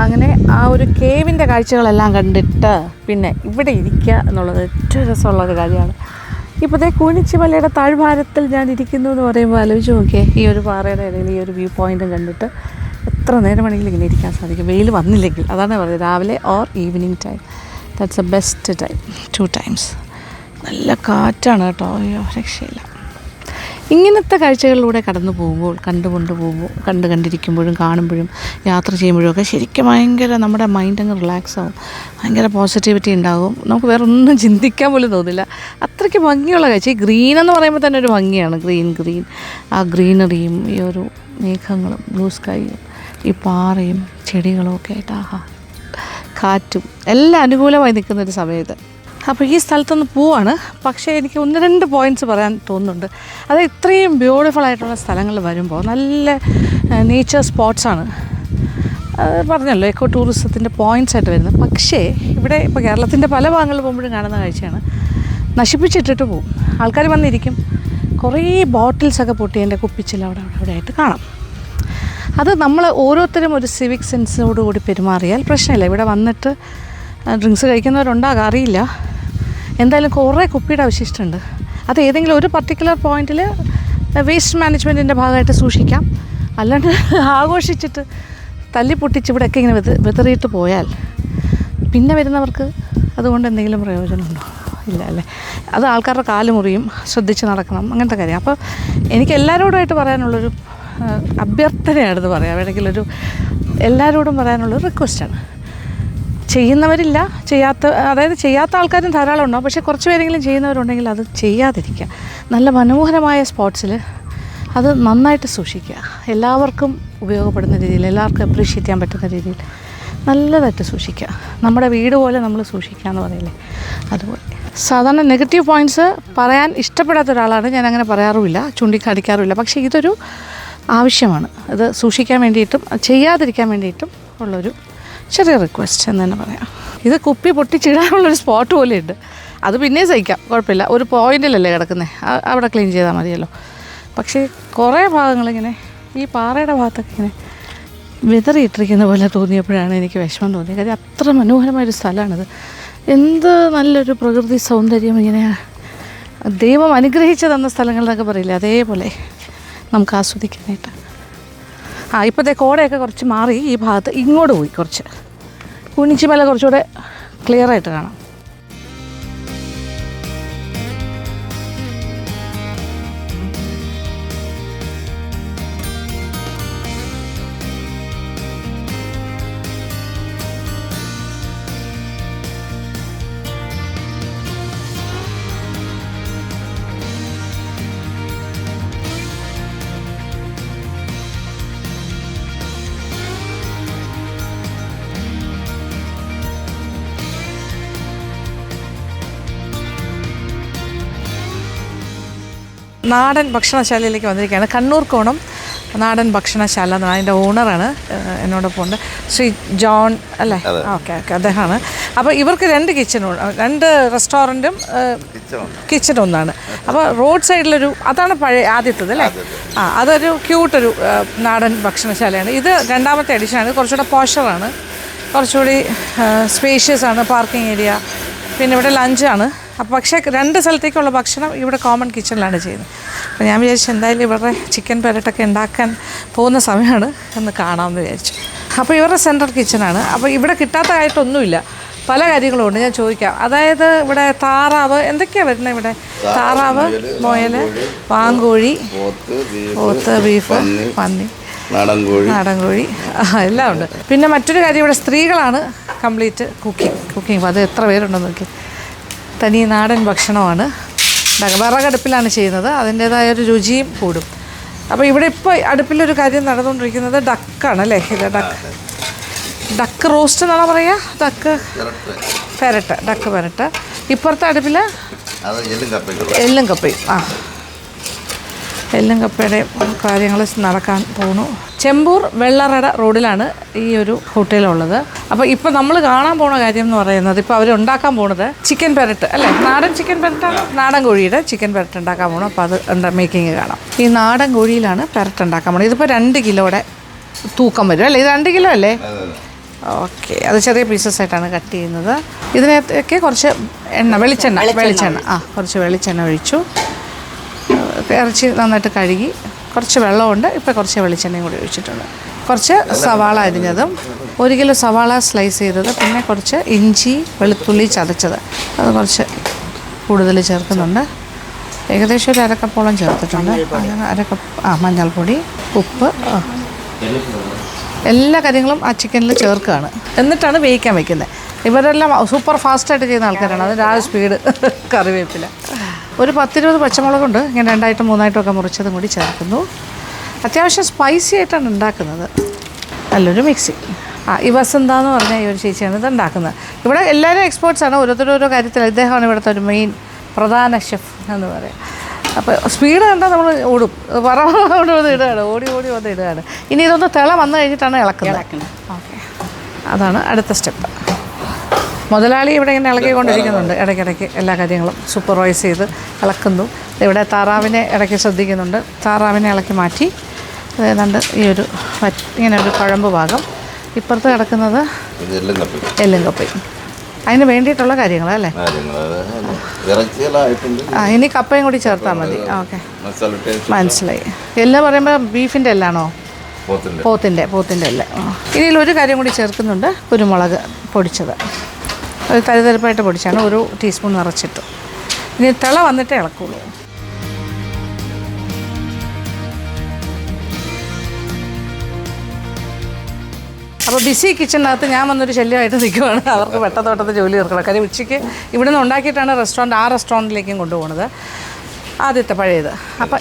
അങ്ങനെ ആ ഒരു കേവിൻ്റെ കാഴ്ചകളെല്ലാം കണ്ടിട്ട് പിന്നെ ഇവിടെ ഇരിക്കുക എന്നുള്ളത് ഏറ്റവും രസമുള്ളൊരു കാര്യമാണ്. ഇപ്പോഴത്തെ കുനിച്ചിമലയുടെ താഴ്വാരത്തിൽ ഞാൻ ഇരിക്കുന്നു എന്ന് പറയുമ്പോൾ ആലോചിച്ച് നോക്കിയേ, ഈ ഒരു പാറയുടെ ഇടയിൽ ഈ ഒരു വ്യൂ പോയിൻറ്റും കണ്ടിട്ട് എത്ര നേരം വേണമെങ്കിലും ഇങ്ങനെ ഇരിക്കാൻ സാധിക്കും, വെയിൽ വന്നില്ലെങ്കിൽ. അതാണ് പറയുന്നത്, രാവിലെ or evening time, that's A best time, 2 times. നല്ല കാറ്റാണ് കേട്ടോ, അയ്യോ രക്ഷയില്ല. ഇങ്ങനത്തെ കാഴ്ചകളിലൂടെ കടന്നു പോകുമ്പോൾ കണ്ടിരിക്കുമ്പോഴും കാണുമ്പോഴും യാത്ര ചെയ്യുമ്പോഴും ഒക്കെ ശരിക്കും ഭയങ്കര നമ്മുടെ മൈൻഡ് അങ്ങ് റിലാക്സ് ആവും, ഭയങ്കര പോസിറ്റിവിറ്റി ഉണ്ടാകും, നമുക്ക് വേറെ ഒന്നും ചിന്തിക്കാൻ പോലും തോന്നില്ല, അത്രയ്ക്ക് ഭംഗിയുള്ള കാഴ്ച. ഈ ഗ്രീൻ എന്ന് പറയുമ്പോൾ തന്നെ ഒരു ഭംഗിയാണ്, ഗ്രീൻ ആ ഗ്രീനറിയും ഈ ഒരു മേഘങ്ങളും ബ്ലൂ സ്കൈയും ഈ പാറയും ചെടികളും ഒക്കെ ആയിട്ട് കാറ്റും എല്ലാം അനുകൂലമായി നിൽക്കുന്നൊരു സമയത്ത്. അപ്പോൾ ഈ സ്ഥലത്തൊന്ന് പോവാണ്. പക്ഷേ എനിക്ക് 1-2 പോയിൻറ്റ്സ് പറയാൻ തോന്നുന്നുണ്ട്. അത് ഇത്രയും ബ്യൂട്ടിഫുൾ ആയിട്ടുള്ള സ്ഥലങ്ങളിൽ വരുമ്പോൾ നല്ല നേച്ചർ സ്പോട്ട്സാണ്, അത് പറഞ്ഞല്ലോ എക്കോ ടൂറിസത്തിൻ്റെ പോയിൻറ്റ്സ് ആയിട്ട് വരുന്നത്. പക്ഷേ ഇവിടെ ഇപ്പോൾ കേരളത്തിൻ്റെ പല ഭാഗങ്ങളിൽ പോകുമ്പോഴും കാണുന്ന കാഴ്ചയാണ്, നശിപ്പിച്ചിട്ടിട്ട് പോകും. ആൾക്കാർ വന്നിരിക്കും, കുറേ ബോട്ടിൽസൊക്കെ പൊട്ടിയതിൻ്റെ കുപ്പിച്ചിൽ അവിടെ ആയിട്ട് കാണാം. അത് നമ്മൾ ഓരോരുത്തരും ഒരു സിവിക് സെൻസോടുകൂടി പെരുമാറിയാൽ പ്രശ്നമില്ല. ഇവിടെ വന്നിട്ട് ഡ്രിങ്ക്സ് കഴിക്കുന്നവരുണ്ടാകാം, അറിയില്ല. എന്തായാലും കുറേ കുപ്പിയുടെ അവശിഷ്ടമുണ്ട്. അത് ഏതെങ്കിലും ഒരു പർട്ടിക്കുലർ പോയിന്റിൽ വേസ്റ്റ് മാനേജ്മെൻറ്റിൻ്റെ ഭാഗമായിട്ട് സൂക്ഷിക്കാം. അല്ലാണ്ട് ആഘോഷിച്ചിട്ട് തല്ലിപ്പൊട്ടിച്ച് ഇവിടെയൊക്കെ ഇങ്ങനെ വെതറിയിട്ട് പോയാൽ പിന്നെ വരുന്നവർക്ക് അതുകൊണ്ട് എന്തെങ്കിലും പ്രയോജനമുണ്ടോ? ഇല്ല അല്ലേ? അത് ആൾക്കാരുടെ കാല് മുറിയും, ശ്രദ്ധിച്ച് നടക്കണം, അങ്ങനത്തെ കാര്യം. അപ്പോൾ എനിക്ക് എല്ലാവരോടുമായിട്ട് പറയാനുള്ളൊരു അഭ്യർത്ഥനയാണെന്ന് പറയാം, വേണമെങ്കിൽ എല്ലാവരോടും പറയാനുള്ളൊരു റിക്വസ്റ്റാണ്. ചെയ്യുന്നവരില്ല, ചെയ്യാത്ത ആൾക്കാരും ധാരാളം ഉണ്ടാവും. പക്ഷേ കുറച്ച് പേരെങ്കിലും ചെയ്യുന്നവരുണ്ടെങ്കിൽ അത് ചെയ്യാതിരിക്കുക. നല്ല മനോഹരമായ സ്പോട്ട്സിൽ അത് നന്നായിട്ട് സൂക്ഷിക്കുക. എല്ലാവർക്കും ഉപയോഗപ്പെടുന്ന രീതിയിൽ, എല്ലാവർക്കും അപ്രീഷിയേറ്റ് ചെയ്യാൻ പറ്റുന്ന രീതിയിൽ നല്ലതായിട്ട് സൂക്ഷിക്കുക. നമ്മുടെ വീട് പോലെ നമ്മൾ സൂക്ഷിക്കുക എന്ന് പറയില്ലേ, അതുപോലെ. സാധാരണ നെഗറ്റീവ് പോയിൻറ്റ്സ് പറയാൻ ഇഷ്ടപ്പെടാത്ത ഒരാളാണ് ഞാൻ, അങ്ങനെ പറയാറുമില്ല, ചൂണ്ടിക്കാണിക്കാറുമില്ല. പക്ഷേ ഇതൊരു ആവശ്യമാണ്, ഇത് സൂക്ഷിക്കാൻ വേണ്ടിയിട്ടും ചെയ്യാതിരിക്കാൻ വേണ്ടിയിട്ടും ഉള്ളൊരു ചെറിയ റിക്വസ്റ്റ് എന്ന് തന്നെ പറയാം. ഇത് കുപ്പി പൊട്ടിച്ചിടാനുള്ളൊരു സ്പോട്ട് പോലെയുണ്ട്, അത് പിന്നെ സഹിക്കാം, കുഴപ്പമില്ല. ഒരു പോയിന്റിലല്ലേ കിടക്കുന്നത്, അവിടെ ക്ലീൻ ചെയ്താൽ മതിയല്ലോ. പക്ഷേ കുറേ ഭാഗങ്ങളിങ്ങനെ ഈ പാറയുടെ ഭാഗത്തൊക്കെ ഇങ്ങനെ വിതറിയിട്ടിരിക്കുന്ന പോലെ തോന്നിയപ്പോഴാണ് എനിക്ക് വിഷമം തോന്നിയത്. കാര്യം അത്ര മനോഹരമായൊരു സ്ഥലമാണിത്. എന്ത് നല്ലൊരു പ്രകൃതി സൗന്ദര്യം, ഇങ്ങനെ ദൈവം അനുഗ്രഹിച്ച് തന്ന സ്ഥലങ്ങളെന്നൊക്കെ പറയില്ലേ, അതേപോലെ നമുക്ക് ആസ്വദിക്കാനായിട്ട്. ഇപ്പോഴത്തെ കോടയൊക്കെ കുറച്ച് മാറി ഈ ഭാഗത്ത് ഇങ്ങോട്ട് പോയി, കുറച്ച് കുനിച്ചിമല കുറച്ചുകൂടെ ക്ലിയറായിട്ട് കാണാം. നാടൻ ഭക്ഷണശാലയിലേക്ക് വന്നിരിക്കുകയാണ്. കണ്ണൂർ കോണം നാടൻ ഭക്ഷണശാല എന്നാണ് അതിൻ്റെ ഓണറാണ് എന്നോടൊപ്പം ഉണ്ട്, ശ്രീ ജോൺ അല്ലേ? ഓക്കെ, അദ്ദേഹമാണ്. അപ്പോൾ ഇവർക്ക് 2 കിച്ചണും 2 റെസ്റ്റോറൻറ്റും കിച്ചൺ ഒന്നാണ്. അപ്പോൾ റോഡ് സൈഡിലൊരു, അതാണ് ആദ്യത്തത് അല്ലേ? അതൊരു ക്യൂട്ടൊരു നാടൻ ഭക്ഷണശാലയാണ്. ഇത് 2ാമത്തെ എഡിഷനാണ്. കുറച്ചുകൂടെ പോഷറാണ്, കുറച്ചുകൂടി സ്പേഷ്യസ് ആണ്, പാർക്കിംഗ് ഏരിയ, പിന്നെ ഇവിടെ ലഞ്ചാണ്. അപ്പോൾ പക്ഷേ 2 സ്ഥലത്തേക്കുള്ള ഭക്ഷണം ഇവിടെ കോമൺ കിച്ചണിലാണ് ചെയ്യുന്നത്. അപ്പോൾ ഞാൻ വിചാരിച്ചു എന്തായാലും ഇവരുടെ ചിക്കൻ പെരട്ടൊക്കെ ഉണ്ടാക്കാൻ പോകുന്ന സമയമാണ് എന്ന് കാണാമെന്ന് വിചാരിച്ചു. അപ്പോൾ ഇവരുടെ സെൻട്രൽ കിച്ചണാണ്. അപ്പോൾ ഇവിടെ കിട്ടാത്തതായിട്ടൊന്നുമില്ല, പല കാര്യങ്ങളുമുണ്ട്, ഞാൻ ചോദിക്കാം. അതായത് ഇവിടെ താറാവ് എന്തൊക്കെയാണ് വരുന്നത്? ഇവിടെ താറാവ്, മുയൽ, വാങ്കോഴി, പോത്ത്, ബീഫ്, പന്നി, നാടൻ കോഴി എല്ലാം ഉണ്ട്. പിന്നെ മറ്റൊരു കാര്യം, ഇവിടെ സ്ത്രീകളാണ് കംപ്ലീറ്റ് കുക്കിംഗ്. അത് എത്ര പേരുണ്ടെന്ന് നോക്കി. തനി നാടൻ ഭക്ഷണമാണ്, വിറകടുപ്പിലാണ് ചെയ്യുന്നത്, അതിൻ്റേതായൊരു രുചിയും കൂടും. അപ്പോൾ ഇവിടെ ഇപ്പോൾ അടുപ്പിലൊരു കാര്യം നടന്നുകൊണ്ടിരിക്കുന്നത് ഡക്കാണ് അല്ലേ? ഇത് ഡക്ക് റോസ്റ്റ് എന്നാണോ പറയുക? ഡക്ക് പെരട്ട്. ഇപ്പുറത്തെ അടുപ്പിൽ എല്ലും കപ്പയും. എല്ലും കപ്പയുടെ കാര്യങ്ങൾ നടക്കാൻ പോകുന്നു. ചെമ്പൂർ വെള്ളറട റോഡിലാണ് ഈ ഒരു ഹോട്ടലുള്ളത്. അപ്പോൾ ഇപ്പോൾ നമ്മൾ കാണാൻ പോണ കാര്യം എന്ന് പറയുന്നത്, ഇപ്പോൾ അവരുണ്ടാക്കാൻ പോണത് ചിക്കൻ പെരട്ട് അല്ലേ? നാടൻ ചിക്കൻ പെരട്ടാണ്, നാടൻ കോഴിയുടെ ചിക്കൻ പെരട്ട് ഉണ്ടാക്കാൻ പോകണം. അപ്പോൾ അത് മേക്കിങ് കാണാം. ഈ നാടൻ കോഴിയിലാണ് പെരട്ട് ഉണ്ടാക്കാൻ പോകണം. ഇതിപ്പോൾ 2 കിലോയുടെ തൂക്കം വരും അല്ലേ? ഇത് 2 കിലോ അല്ലേ? ഓക്കെ, അത് ചെറിയ പീസസ് ആയിട്ടാണ് കട്ട് ചെയ്യുന്നത്. ഇതിനൊക്കെ കുറച്ച് വെളിച്ചെണ്ണ കുറച്ച് വെളിച്ചെണ്ണ ഒഴിച്ചു. ഇറച്ചി നന്നായിട്ട് കഴുകി കുറച്ച് വെള്ളമുണ്ട്. ഇപ്പോൾ കുറച്ച് വെളിച്ചെണ്ണയും കൂടി ഒഴിച്ചിട്ടുണ്ട്. കുറച്ച് സവാള അരിഞ്ഞതും, 1 കിലോ സവാള സ്ലൈസ് ചെയ്തത്, പിന്നെ കുറച്ച് ഇഞ്ചി വെളുത്തുള്ളി ചതച്ചത്, അത് കുറച്ച് കൂടുതൽ ചേർക്കുന്നുണ്ട്. ഏകദേശം ഒരു അരക്കപ്പോളം ചേർത്തിട്ടുണ്ട്. അങ്ങനെ അരക്കപ്പ് മഞ്ഞൾപ്പൊടി, ഉപ്പ്, എല്ലാ കാര്യങ്ങളും ആ ചിക്കനിൽ ചേർക്കുകയാണ്. എന്നിട്ടാണ് വേവിക്കാൻ വയ്ക്കുന്നത്. ഇവരെല്ലാം സൂപ്പർ ഫാസ്റ്റായിട്ട് ചെയ്യുന്ന ആൾക്കാരാണ്. അതിൻ്റെ ആ സ്പീഡ്. കറിവേപ്പില, ഒരു 10-20 പച്ചമുളകുണ്ട്, ഇങ്ങനെ 2ആയിട്ടും 3ആയിട്ടും മുറിച്ചതും കൂടി ചേർക്കുന്നു. അത്യാവശ്യം സ്പൈസി ആയിട്ടാണ് ഉണ്ടാക്കുന്നത്. നല്ലൊരു മിക്സി. ഈ വസന്ത എന്ന് പറഞ്ഞാൽ ഈ ഒരു ചേച്ചിയാണ് ഇത് ഉണ്ടാക്കുന്നത്. ഇവിടെ എല്ലാവരും എക്സ്പേർട്സാണ്, ഓരോ കാര്യത്തിൽ. ഇദ്ദേഹമാണ് ഇവിടുത്തെ ഒരു മെയിൻ പ്രധാന ഷെഫ് എന്ന് പറയാം. അപ്പോൾ സ്പീഡ് കണ്ടാൽ നമ്മൾ ഓടും, പറവോട് വന്ന് ഇടുകയാണ്, ഓടി വന്ന് ഇടുകയാണ്. ഇനി ഇതൊന്ന് തിള വന്നു കഴിഞ്ഞിട്ടാണ് ഇളക്കുന്നത്. ഓക്കെ, അതാണ് അടുത്ത സ്റ്റെപ്പ്. മുതലാളി ഇവിടെ ഇങ്ങനെ ഇളക്കിക്കൊണ്ടിരിക്കുന്നുണ്ട്. ഇടയ്ക്കിടയ്ക്ക് എല്ലാ കാര്യങ്ങളും സൂപ്പർവൈസ് ചെയ്ത് ഇളക്കുന്നു. ഇവിടെ താറാവിനെ ഇടയ്ക്ക് ശ്രദ്ധിക്കുന്നുണ്ട്. താറാവിനെ ഇളക്കി മാറ്റി ഏതാണ്ട് ഈ ഒരു ഇങ്ങനെ ഒരു കുഴമ്പ് ഭാഗം. ഇപ്പുറത്ത് കിടക്കുന്നത് എല്ലും കപ്പയും. അതിന് വേണ്ടിയിട്ടുള്ള കാര്യങ്ങളല്ലേ? ഇനി കപ്പയും കൂടി ചേർത്താൽ മതി. ഓക്കെ, മനസ്സിലായി. എല്ലാം പറയുമ്പോൾ ബീഫിൻ്റെ എല്ലാണോ? പോത്തിൻ്റെ എല്ലാം. ഇതിലൊരു കാര്യം കൂടി ചേർക്കുന്നുണ്ട്, കുരുമുളക് പൊടിച്ചത്. ഒരു തരിതരിപ്പായിട്ട് പൊടിച്ചാണ്, 1 ടീസ്പൂൺ നിറച്ചിട്ടു. ഇനി തിള വന്നിട്ടേ ഇളക്കുള്ളൂ. അപ്പോൾ ബിസി കിച്ചണിനകത്ത് ഞാൻ വന്നൊരു ശല്യമായിട്ട് നിൽക്കുവാണ്. അവർക്ക് പെട്ടെന്ന് ജോലി തീർക്കണം. കാര്യം ഉച്ചയ്ക്ക് ഇവിടെ നിന്ന് ഉണ്ടാക്കിയിട്ടാണ് റെസ്റ്റോറൻറ്റിലേക്കും കൊണ്ടുപോകുന്നത്. ആദ്യത്തെ പഴയത്. അപ്പോൾ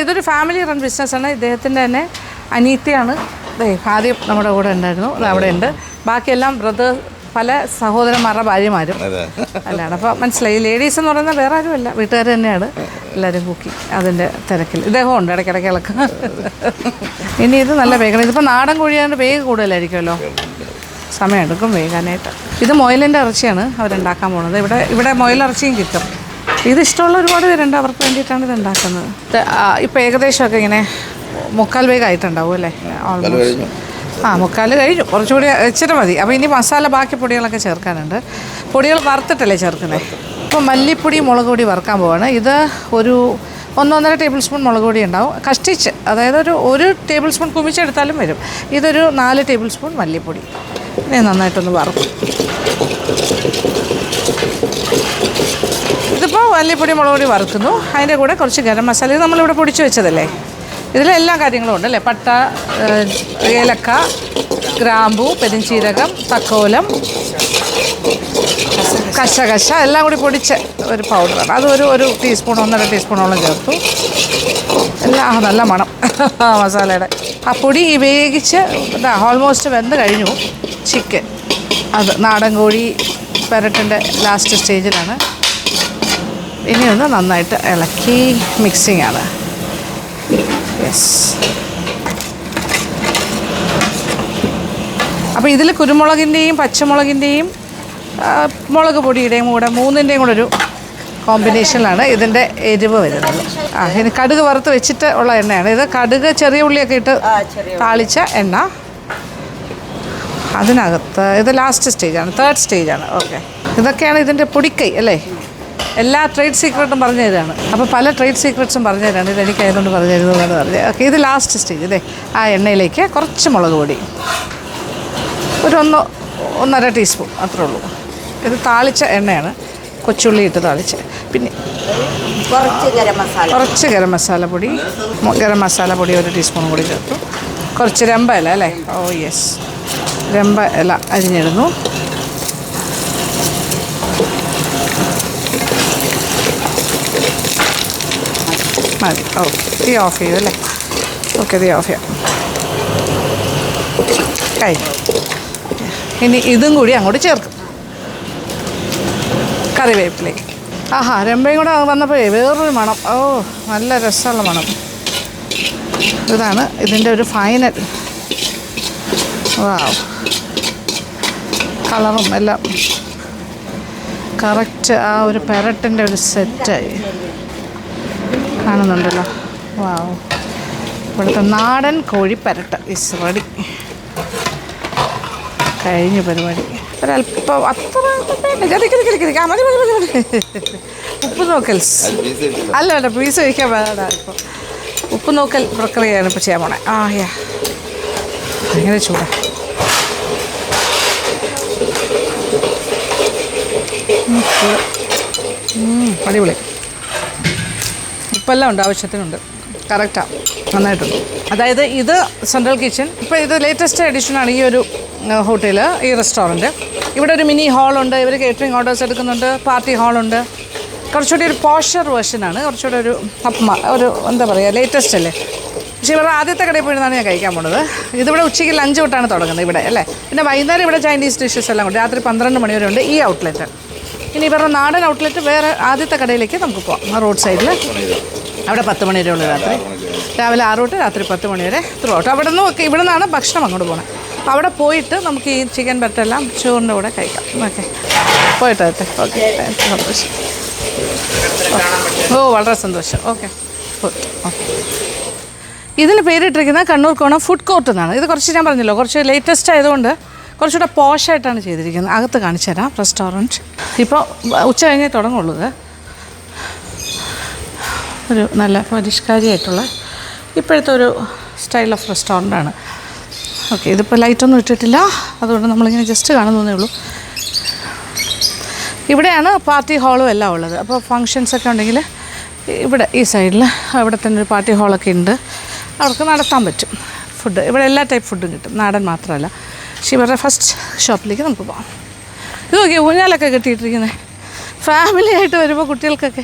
ഇതൊരു ഫാമിലി റൺ ബിസിനസ്സാണ്. ഇദ്ദേഹത്തിൻ്റെ തന്നെ അനീത്തിയാണ് ആദ്യം നമ്മുടെ കൂടെ ഉണ്ടായിരുന്നു, അത് അവിടെ ഉണ്ട്. ബാക്കിയെല്ലാം പല സഹോദരന്മാരുടെ ഭാര്യമാരും അല്ലാണ്. അപ്പോൾ മനസ്സിലായി. ലേഡീസ് എന്ന് പറയുന്നത് വേറെ ആരുമല്ല, വീട്ടുകാർ തന്നെയാണ്. എല്ലാവരും കുക്കിംഗ് അതിൻ്റെ തിരക്കിൽ. ഇദ്ദേഹം ഉണ്ട് ഇടയ്ക്കിടയ്ക്ക് ഇളക്കുക. ഇനി ഇത് നല്ല വേഗം. ഇതിപ്പോൾ നാടൻ കോഴിയാണ്ട് വേഗം കൂടുതലായിരിക്കുമല്ലോ, സമയമെടുക്കും വേകാനായിട്ട്. ഇത് മുയലിൻ്റെ ഇറച്ചിയാണ് അവരുണ്ടാക്കാൻ പോകുന്നത്. ഇവിടെ മുയലിറച്ചിയും കിട്ടും. ഇത് ഇഷ്ടമുള്ള ഒരുപാട് പേരുണ്ട്, അവർക്ക് വേണ്ടിയിട്ടാണ് ഇത് ഉണ്ടാക്കുന്നത്. ഇപ്പോൾ ഏകദേശമൊക്കെ ഇങ്ങനെ 3/4 വേഗമായിട്ടുണ്ടാവും അല്ലേ? ഓൾമോസ്റ്റ് 3/4 കഴിഞ്ഞു. കുറച്ചുകൂടി ഇച്ചിരി മതി. അപ്പോൾ ഇനി മസാല ബാക്കി പൊടികളൊക്കെ ചേർക്കാനുണ്ട്. പൊടികൾ വറുത്തിട്ടല്ലേ ചേർക്കുന്നത്? ഇപ്പോൾ മല്ലിപ്പൊടി, മുളക് പൊടി വറുക്കാൻ പോവാണ്. ഇത് ഒരു 1-1.5 ടേബിൾ സ്പൂൺ മുളക് പൊടി ഉണ്ടാവും കഷ്ടിച്ച്, അതായത് ഒരു ടേബിൾ സ്പൂൺ കുമിച്ചെടുത്താലും വരും. ഇതൊരു 4 ടേബിൾ സ്പൂൺ മല്ലിപ്പൊടി. ഇനി നന്നായിട്ടൊന്ന് വറുക്കും. ഇതിപ്പോൾ മല്ലിപ്പൊടി, മുളക് പൊടി വറുക്കുന്നു. അതിൻ്റെ കൂടെ കുറച്ച് ഗരം മസാല. ഇത് നമ്മളിവിടെ പൊടിച്ച് വെച്ചതല്ലേ, ഇതിലെല്ലാ കാര്യങ്ങളും ഉണ്ട് അല്ലേ? പട്ട, ഏലക്ക, ഗ്രാമ്പൂ, പെരുംജീരകം, തക്കോലം, കശകശ എല്ലാം കൂടി പൊടിച്ച ഒരു പൗഡറാണ്. അത് ഒരു ടീസ്പൂൺ 1.5 ടീസ്പൂണോളം ചേർത്തു. എല്ലാം നല്ല മണം മസാലയുടെ. ആ പൊടി വേവിച്ച് ഓൾമോസ്റ്റ് വെന്ത് കഴിഞ്ഞു. ചിക്കൻ, അത് നാടൻ കോഴി പെരട്ടിൻ്റെ ലാസ്റ്റ് സ്റ്റേജിലാണ്. ഇനി ഒന്ന് നന്നായിട്ട് ഇളക്കി മിക്സിങ് ആണ്. യെസ്. അപ്പോൾ ഇതിൽ കുരുമുളകിൻ്റെയും പച്ചമുളകിൻ്റെയും മുളക് പൊടിയുടെയും കൂടെ 3ൻ്റെയും കൂടെ ഒരു കോമ്പിനേഷനിലാണ് ഇതിൻ്റെ എരിവ് വരുന്നത്. ഇനി കടുക് വറുത്ത് വെച്ചിട്ട് ഉള്ള എണ്ണയാണ് ഇത്. കടുക്, ചെറിയ ഉള്ളിയൊക്കെ ഇട്ട് താളിച്ച എണ്ണ അതിനകത്ത്. ഇത് ലാസ്റ്റ് സ്റ്റേജാണ്, 3rd സ്റ്റേജാണ്. ഓക്കെ, ഇതൊക്കെയാണ് ഇതിൻ്റെ പൊടിക്കൈ അല്ലേ? എല്ലാ ട്രേഡ് സീക്രട്ടും പറഞ്ഞു തരാണ്. അപ്പോൾ പല ട്രേഡ് സീക്രട്സും പറഞ്ഞു തരാണ്. ഇതെനിക്കായതുകൊണ്ട് പറഞ്ഞു തരുന്നതെന്ന് പറഞ്ഞത്. ഓക്കെ, ഇത് ലാസ്റ്റ് സ്റ്റേജ്. ഇതേ ആ എണ്ണയിലേക്ക് കുറച്ച് മുളക് പൊടി, ഒരു 1.5 ടീസ്പൂൺ അത്രേ ഉള്ളൂ. ഇത് താളിച്ച എണ്ണയാണ്, കൊച്ചുള്ളി ഇട്ട് താളിച്ച്. പിന്നെ കുറച്ച് ഗരം മസാല പൊടി, ഒരു ടീസ്പൂൺ കൂടി ചേർത്തു. കുറച്ച് രമ്പ ഇല അല്ലേ? ഓ യെസ്, രമ്പ ഇല അരിഞ്ഞിടുന്നു. മതി. ഓക്കെ, തീ ഓഫ് ചെയ്തു അല്ലേ? ഓക്കെ, തീ ഓഫ് ചെയ്യാം. കഴിഞ്ഞു. ഇനി ഇതും കൂടി അങ്ങോട്ട് ചേർക്കും, കറിവേപ്പിലേക്ക്. രമ്പയും കൂടെ വന്നപ്പോഴേ വേറൊരു മണം. ഓ, നല്ല രസമുള്ള മണം. ഇതാണ് ഇതിൻ്റെ ഒരു ഫൈനൽ. വാവ്, കളറും എല്ലാം കറക്റ്റ് ആ ഒരു പെരട്ടിൻ്റെ ഒരു സെറ്റായി കാണുന്നുണ്ടല്ലോ. വാവ്, ഇവിടുത്തെ നാടൻ കോഴി പെരട്ട് ഇസ് റെഡി. കഴിഞ്ഞു പരിപാടി. ഒരല്പം അത്ര മതി. ഉപ്പ് നോക്കൽസ് അല്ല, പീസ് കഴിക്കാൻ വേണ്ട. ഇപ്പോൾ ഉപ്പ് നോക്കൽ പ്രക്രിയയാണ് ഇപ്പോൾ ചെയ്യാൻ പോണേ. യാ, ഭയങ്കര ചൂടാ. അടിപൊളി. ഉപ്പെല്ലാം ഉണ്ട്, ആവശ്യത്തിനുണ്ട്. കറക്റ്റാണ്, നന്നായിട്ടുണ്ട്. അതായത് ഇത് സെൻട്രൽ കിച്ചൺ. ഇപ്പോൾ ഇത് ലേറ്റസ്റ്റ് എഡിഷനാണ് ഈ ഒരു ഹോട്ടൽ, ഈ റെസ്റ്റോറൻറ്റ്. ഇവിടെ ഒരു മിനി ഹാളുണ്ട്, ഇവർ കേറ്ററിംഗ് ഓർഡേഴ്സ് എടുക്കുന്നുണ്ട്, പാർട്ടി ഹാളുണ്ട്. കുറച്ചുകൂടി ഒരു പോഷർ വേർഷനാണ്, കുറച്ചുകൂടി ഒരു ഒരു എന്താ പറയുക, ലേറ്റസ്റ്റ് അല്ലേ. പക്ഷേ ഇവരുടെ ആദ്യത്തെ കടയിൽ പോയിരുന്നാണ് ഞാൻ കഴിക്കാൻ പോണത്. ഇതിവിടെ ഉച്ചയ്ക്ക് ലഞ്ച് തൊട്ടാണ് തുടങ്ങുന്നത് ഇവിടെ അല്ലേ. പിന്നെ വൈകുന്നേരം ഇവിടെ ചൈനീസ് ഡിഷസ് എല്ലാം ഉണ്ട്. രാത്രി 12 മണി വരെ ഉണ്ട് ഈ ഔട്ട്ലെറ്റ്. ഇനി ഇവരുടെ നാടൻ ഔട്ട്ലെറ്റ് വേറെ ആദ്യത്തെ കടയിലേക്ക് നമുക്ക് പോകാം. റോഡ് സൈഡിൽ അവിടെ 10 മണി വരെ ഉള്ളൂ രാത്രി. രാവിലെ 6 തൊട്ട് രാത്രി 10 മണി വരെ ത്രൂ ഔട്ട്. അവിടെ നിന്ന് ഇവിടെ നിന്നാണ് ഭക്ഷണം അങ്ങോട്ട് പോകണം. അപ്പോൾ അവിടെ പോയിട്ട് നമുക്ക് ഈ ചിക്കൻ ബട്ടെല്ലാം ചോറിൻ്റെ കൂടെ കഴിക്കാം. ഓക്കെ, പോയിട്ട് വരട്ടെ. ഓക്കെ, സന്തോഷം. ഓ, വളരെ സന്തോഷം. Okay, okay. ഇതിന് പേരിട്ടിരിക്കുന്നത് കണ്ണൂർക്കോണം ഫുഡ് കോർട്ട് എന്നാണ്. ഇത് കുറച്ച് ഞാൻ പറഞ്ഞല്ലോ, കുറച്ച് ലേറ്റസ്റ്റ് ആയതുകൊണ്ട് കുറച്ചുകൂടെ പോഷായിട്ടാണ് ചെയ്തിരിക്കുന്നത്. അകത്ത് കാണിച്ചു തരാം റെസ്റ്റോറൻറ്റ്. ഇപ്പോൾ ഉച്ച കഴിഞ്ഞേ തുടങ്ങുള്ളൂ. ഒരു നല്ല പരിഷ്കാരിയായിട്ടുള്ള ഇപ്പോഴത്തെ ഒരു സ്റ്റൈൽ ഓഫ് റെസ്റ്റോറൻ്റാണ്. ഓക്കെ, ഇതിപ്പോൾ ലൈറ്റൊന്നും ഇട്ടിട്ടില്ല, അതുകൊണ്ട് നമ്മളിങ്ങനെ ജസ്റ്റ് കാണുന്നതേ ഉള്ളൂ. ഇവിടെയാണ് പാർട്ടി ഹാളും എല്ലാം ഉള്ളത്. അപ്പോൾ ഫങ്ഷൻസൊക്കെ ഉണ്ടെങ്കിൽ ഇവിടെ ഈ സൈഡിൽ അവിടെ തന്നെ ഒരു പാർട്ടി ഹാളൊക്കെ ഉണ്ട്, അവർക്ക് നടത്താൻ പറ്റും. ഫുഡ് ഇവിടെ എല്ലാ ടൈപ്പ് ഫുഡും കിട്ടും, നാടൻ മാത്രമല്ല. പക്ഷേ ഇവരുടെ ഫസ്റ്റ് ഷോപ്പിലേക്ക് നമുക്ക് പോകാം. ഇത് നോക്കിയാൽ ഊഞ്ഞാലൊക്കെ കെട്ടിയിട്ടിരിക്കുന്നത്, ഫാമിലി ആയിട്ട് വരുമ്പോൾ കുട്ടികൾക്കൊക്കെ.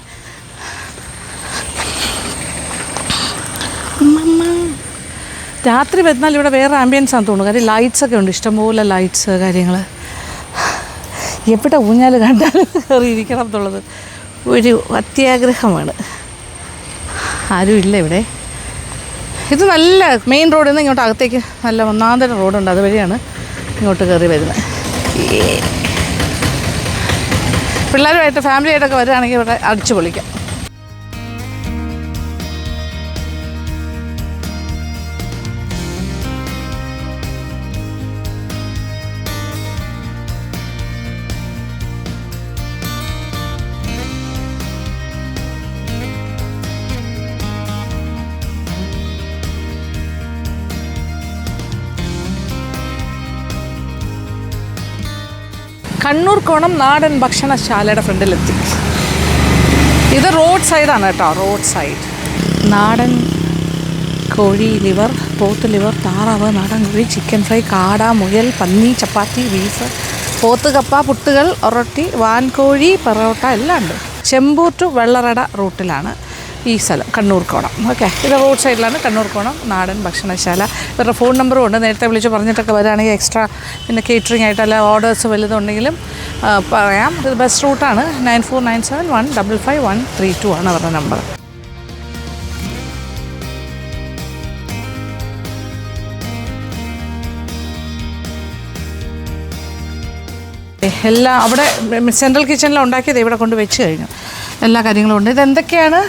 രാത്രി വരുന്നാൽ ഇവിടെ വേറെ ആംബിയൻസ് ആണെന്ന് തോന്നുന്നു. കാര്യം ലൈറ്റ്സൊക്കെ ഉണ്ട്, ഇഷ്ടംപോലെ ലൈറ്റ്സ് കാര്യങ്ങൾ. എവിടെ ഊഞ്ഞാൽ കണ്ടാലും കയറിയിരിക്കണം എന്നുള്ളത് ഒരു അത്യാഗ്രഹമാണ്. ആരും ഇല്ല ഇവിടെ. ഇത് നല്ല മെയിൻ റോഡിൽ നിന്ന് ഇങ്ങോട്ട് അകത്തേക്ക് നല്ല ഒന്നാന്തര റോഡുണ്ട്, അതുവഴിയാണ് ഇങ്ങോട്ട് കയറി വരുന്നത്. പിള്ളേരുമായിട്ട് ഫാമിലിയായിട്ടൊക്കെ വരികയാണെങ്കിൽ ഇവിടെ അടിച്ചു പൊളിക്കാം. കണ്ണൂർക്കോണം നാടൻ ഭക്ഷണശാലയുടെ ഫ്രണ്ടിലെത്തി. ഇത് റോഡ് സൈഡാണ് കേട്ടോ, റോഡ് സൈഡ്. നാടൻ കോഴി ലിവർ, പോത്ത് ലിവർ, താറാവ്, നാടൻ കോഴി, ചിക്കൻ ഫ്രൈ, കാട, മുയൽ, പന്നി, ചപ്പാത്തി, ബീഫ്, പോത്ത് കപ്പ, പുട്ടുകൾ, ഒറൊട്ടി, വാൻകോഴി, പൊറോട്ട എല്ലാം ഉണ്ട്. ചെമ്പൂർ ടു വെള്ളറട റൂട്ടിലാണ് ഈ സ്ഥലം, കണ്ണൂർക്കോണം. ഓക്കെ, ഇത് റോഡ് സൈഡിലാണ് കണ്ണൂർക്കോണം നാടൻ ഭക്ഷണശാല. ഇവരുടെ ഫോൺ നമ്പറും ഉണ്ട്, നേരത്തെ വിളിച്ച് പറഞ്ഞിട്ടൊക്കെ വരികയാണെങ്കിൽ എക്സ്ട്രാ പിന്നെ കേറ്ററിംഗ് ആയിട്ടല്ല ഓർഡേഴ്സ് വലുതുണ്ടെങ്കിലും പറയാം. ഇത് ബസ് റൂട്ടാണ്. 9497155132 ആണ് അവരുടെ നമ്പർ. എല്ലാം അവിടെ സെൻട്രൽ കിച്ചണിൽ ഉണ്ടാക്കിയത് ഇവിടെ കൊണ്ട് വെച്ച് കഴിഞ്ഞു. എല്ലാ കാര്യങ്ങളും ഉണ്ട്. ഇതെന്തൊക്കെയാണ്?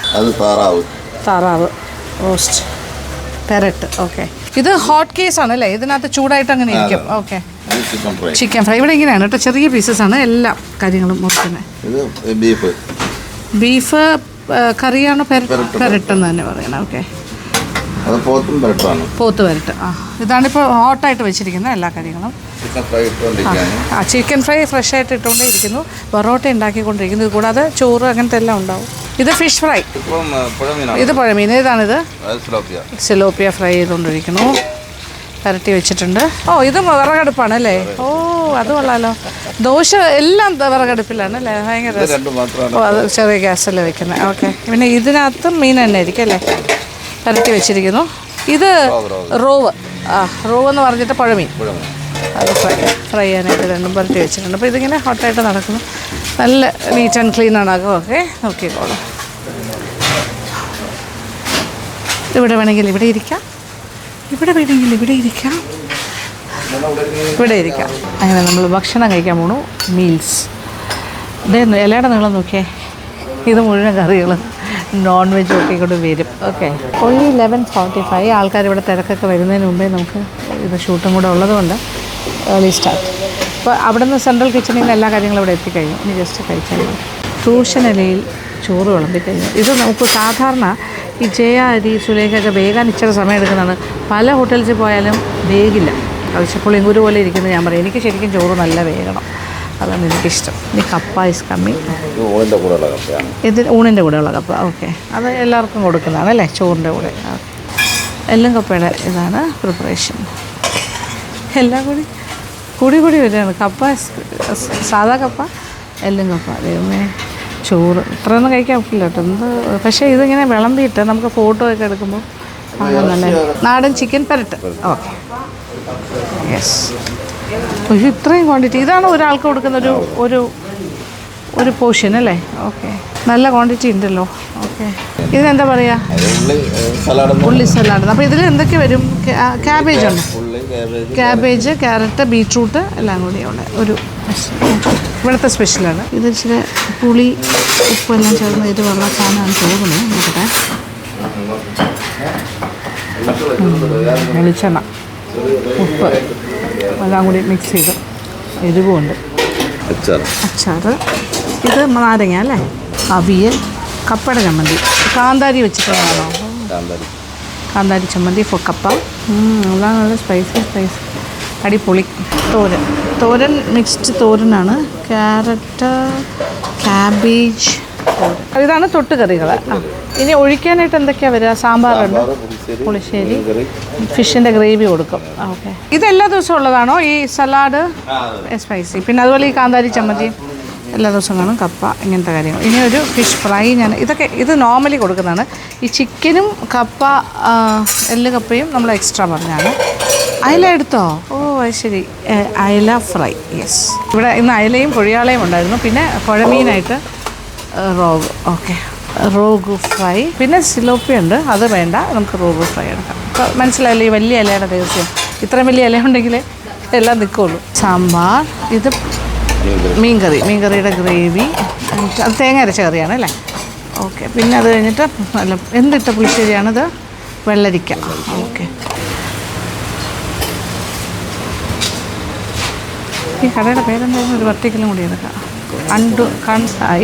താറാവ് റോസ്റ്റ്, പെരട്ട്. ഓക്കെ, ഇത് ഹോട്ട് കേസ് ആണ് അല്ലേ? ഇതിനകത്ത് ചൂടായിട്ട് അങ്ങനെ ഇരിക്കും. ഓക്കെ, ചിക്കൻ ഫ്രൈ ഇവിടെ ഇങ്ങനെയാണ് കേട്ടോ, ചെറിയ പീസസ് ആണ് എല്ലാ കാര്യങ്ങളും മുറിക്കുന്നത്. ബീഫ് കറിയാണോ പെരട്ടെന്ന് തന്നെ പറയണം. ഓക്കെ, പോത്ത് പെരട്ട്. ആ, ഇതാണിപ്പോൾ ഹോട്ടായിട്ട് വെച്ചിരിക്കുന്നത് എല്ലാ കാര്യങ്ങളും. ചിക്കൻ ഫ്രൈ ഫ്രഷ് ആയിട്ട് ഇട്ടുകൊണ്ടേ ഇരിക്കുന്നു. പൊറോട്ട ഉണ്ടാക്കിക്കൊണ്ടിരിക്കുന്നു. ഇത് കൂടാതെ ചോറ് അങ്ങനത്തെ എല്ലാം ഉണ്ടാവും. ഇത് ഫിഷ് ഫ്രൈ, ഇത് പുഴമീൻ. ഇതാണിത് സിലോപ്പിയ ഫ്രൈ ചെയ്തുകൊണ്ടിരിക്കുന്നു. പരട്ടി വെച്ചിട്ടുണ്ട്. ഓ, ഇത് വിറകടുപ്പാണ് അല്ലേ? ഓ, അത് കൊള്ളാലോ. ദോശ എല്ലാം വിറകടുപ്പിലാണ് അല്ലേ? ഭയങ്കര. ഓ, അത് ചെറിയ ഗ്യാസല്ലേ വെക്കുന്നത്. ഓക്കെ, പിന്നെ ഇതിനകത്ത് മീൻ തന്നെ ആയിരിക്കും അല്ലേ? പരട്ടി വെച്ചിരിക്കുന്നു. ഇത് റോവ്. റോവ് എന്ന് പറഞ്ഞിട്ട് പുഴമീൻ, അത് ഫ്രൈ ചെയ്യാനായിട്ട് രണ്ടും പുരട്ടി വെച്ചിട്ടുണ്ട്. അപ്പോൾ ഇതിങ്ങനെ ഹോട്ടായിട്ട് നടക്കുന്നു. നല്ല നീറ്റ് ആൻഡ് ക്ലീൻ ആണ് അകമൊക്കെ. നോക്കിക്കോളാം. ഇവിടെ വേണമെങ്കിൽ ഇവിടെ ഇരിക്കാം, ഇവിടെ വേണമെങ്കിൽ ഇവിടെ ഇരിക്കാം, ഇവിടെ ഇരിക്കാം. അങ്ങനെ നമ്മൾ ഭക്ഷണം കഴിക്കാൻ പോണു. മീൽസ്. ഇതായിരുന്നു ഇലയുടെ നീളം നോക്കിയേ. ഇത് മുഴുവൻ കറികൾ നോൺ വെജ് ഒക്കെ കൊണ്ട് വരും. Okay, only 11:45. ആൾക്കാർ ഇവിടെ തിരക്കൊക്കെ വരുന്നതിന് മുമ്പേ നമുക്ക് ഇത് ഷൂട്ടും കൂടെ ഉള്ളതുകൊണ്ട് ഏർലി സ്റ്റാർട്ട്. അപ്പോൾ അവിടെ നിന്ന് സെൻട്രൽ കിച്ചണിൽ നിന്ന് എല്ലാ കാര്യങ്ങളും ഇവിടെ എത്തിക്കഴിഞ്ഞു. ഇനി ജസ്റ്റ് കഴിച്ചാൽ ട്യൂഷൻ ഇലയിൽ ചോറ് വിളമ്പിക്കഴിഞ്ഞു. ഇത് നമുക്ക് സാധാരണ ഈ ജയ അരി സുലേഖയൊക്കെ വേഗം ഇച്ചിരി സമയം എടുക്കുന്നതാണ്. പല ഹോട്ടൽസിൽ പോയാലും വേഗില്ല. ആവശ്യപ്പുളിങ്കൂര് പോലെ ഇരിക്കുന്നത് ഞാൻ പറയും. എനിക്ക് ശരിക്കും ചോറ് നല്ല വേഗണം. അതാണ് എനിക്കിഷ്ടം. ഇനി കപ്പ ഈസ് കമ്മിങ്. ഇത് ഊണിൻ്റെ കൂടെയുള്ള കപ്പ. ഓക്കെ, അത് എല്ലാവർക്കും കൊടുക്കുന്നതാണ് അല്ലേ, ചോറിൻ്റെ കൂടെ. എല്ലും കപ്പയുടെ ഇതാണ് പ്രിപ്പറേഷൻ. എല്ലാം കൂടി വരികയാണ്. കപ്പ, സാധാ കപ്പ, എല്ലും കപ്പ. ദൈവമേ, ചോറ് ഇത്രയൊന്നും കഴിക്കാൻ പറ്റില്ല കേട്ടോ. പക്ഷേ ഇതിങ്ങനെ വിളമ്പിയിട്ട് നമുക്ക് ഫോട്ടോ ഒക്കെ എടുക്കുമ്പോൾ നല്ല നാടൻ ചിക്കൻ പെരട്ട്. Okay, yes. ഇത്രയും ക്വാണ്ടിറ്റി. ഇതാണ് ഒരാൾക്ക് കൊടുക്കുന്ന ഒരു പോർഷൻ അല്ലേ? ഓക്കെ, നല്ല ക്വാണ്ടിറ്റി ഉണ്ടല്ലോ. ഓക്കെ, ഇതിനെന്താ പറയുക? ഉള്ളി സലാഡ്. അപ്പോൾ ഇതിൽ എന്തൊക്കെ വരും? ക്യാബേജ് ഉണ്ട്, ക്യാബേജ്, ക്യാരറ്റ്, ബീട്രൂട്ട് എല്ലാം കൂടി ഉള്ള ഒരു ഇവിടുത്തെ സ്പെഷ്യലാണ്. ഇത് ഇച്ചിരി പുളി, ഉപ്പെല്ലാം ചേർന്ന് എരിവുള്ള സാധനമാണ് തോന്നുന്നത്. നോക്കട്ടെ. വെളിച്ചെണ്ണ, ഉപ്പ് എല്ലാം കൂടി മിക്സ് ചെയ്ത്, എരിവുമുണ്ട്, അച്ചാറ്, ഇത് നാരങ്ങ അല്ലേ, അവിയൽ, കപ്പയുടെ ചമ്മന്തി, കാന്താരി വെച്ചിട്ടുള്ളതാണോ? കാന്താരി ചമ്മന്തി ഫോർ കപ്പ. എല്ലാം നല്ല സ്പൈസി അടിപൊളി. തോരൻ മിക്സ്ഡ് തോരനാണ്. ക്യാരറ്റ്, ക്യാബേജ്, ഇതാണ് തൊട്ടുകറികൾ. ഇനി ഒഴിക്കാനായിട്ട് എന്തൊക്കെയാണ് വരിക? സാമ്പാറുണ്ട്, പുളിശ്ശേരി, ഫിഷിൻ്റെ ഗ്രേവി കൊടുക്കും. ഓക്കെ, ഇതെല്ലാ ദിവസവും ഉള്ളതാണോ ഈ സലാഡ്? സ്പൈസി. പിന്നെ അതുപോലെ ഈ കാന്താരി ചമ്മന്തി എല്ലാ ദിവസവും കാണും. കപ്പ, ഇങ്ങനത്തെ കാര്യങ്ങൾ. ഇനി ഒരു ഫിഷ് ഫ്രൈ. ഇത് നോർമലി കൊടുക്കുന്നതാണ്. ഈ ചിക്കനും കപ്പ, എല്ല് കപ്പയും നമ്മൾ എക്സ്ട്രാ പറഞ്ഞാണ്. അയല എടുത്തോ? ഓ, അത് ശരി. അയല ഫ്രൈ. യെസ്, ഇവിടെ ഇന്ന് അയലയും കൊഴിയാളയും ഉണ്ടായിരുന്നു. പിന്നെ കുഴമീനായിട്ട് റോഗ്. Okay, rohu fry. പിന്നെ സിലോപ്പി ഉണ്ട്, അത് വേണ്ട, നമുക്ക് റോഗു ഫ്രൈ എടുക്കാം. അപ്പോൾ മനസ്സിലായില്ലേ ഈ വലിയ ഇലയുടെ ദിവസം? ഇത്രയും വലിയ ഇല ഉണ്ടെങ്കിൽ എല്ലാം നിൽക്കുള്ളൂ. സാമ്പാർ, ഇത് മീൻകറിയുടെ ഗ്രേവി, അത് തേങ്ങ അരച്ച കറിയാണ് അല്ലേ? ഓക്കെ, പിന്നെ അത് കഴിഞ്ഞിട്ട് നല്ല എന്തിട്ട പുളിശ്ശേരിയാണിത്? വെള്ളരിക്ക. ഓക്കെ, ഈ കടയുടെ പേരെന്തായിരുന്നു? ഒരു വർട്ടിക്കലും കൂടി എടുക്കാം.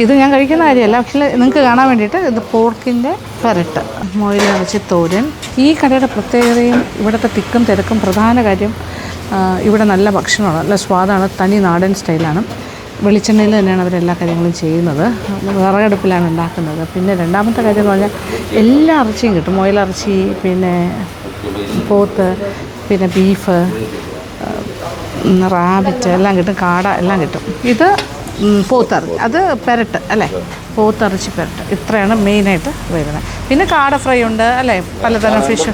ഇത് ഞാൻ കഴിക്കുന്ന കാര്യമല്ല, പക്ഷേ നിങ്ങൾക്ക് കാണാൻ വേണ്ടിയിട്ട്. ഇത് പോർക്കിൻ്റെ പെരട്ട്, മുയലിറച്ചി തോരൻ. ഈ കടയുടെ പ്രത്യേകതയും ഇവിടുത്തെ തിക്കും തിരക്കും പ്രധാന കാര്യം, ഇവിടെ നല്ല ഭക്ഷണമാണ്, നല്ല സ്വാദാണ്, തനി നാടൻ സ്റ്റൈലാണ്. വെളിച്ചെണ്ണയിൽ തന്നെയാണ് അവരെല്ലാ കാര്യങ്ങളും ചെയ്യുന്നത്. വിറകടുപ്പിലാണ് ഉണ്ടാക്കുന്നത്. പിന്നെ രണ്ടാമത്തെ കാര്യം എന്ന് പറഞ്ഞാൽ എല്ലാ ഇറച്ചിയും കിട്ടും. മുയലിറച്ചി, പിന്നെ പോത്ത്, പിന്നെ ബീഫ്, റാബിറ്റ് എല്ലാം കിട്ടും, കാട എല്ലാം കിട്ടും. ഇത് പോത്തിറച്ചി, അത് പെരട്ട് അല്ലേ, പോത്തിറച്ചി പെരട്ട്. ഇത്രയാണ് മെയിനായിട്ട് വരുന്നത്. പിന്നെ കാട ഫ്രൈ ഉണ്ട് അല്ലേ, പലതരം ഫിഷ്,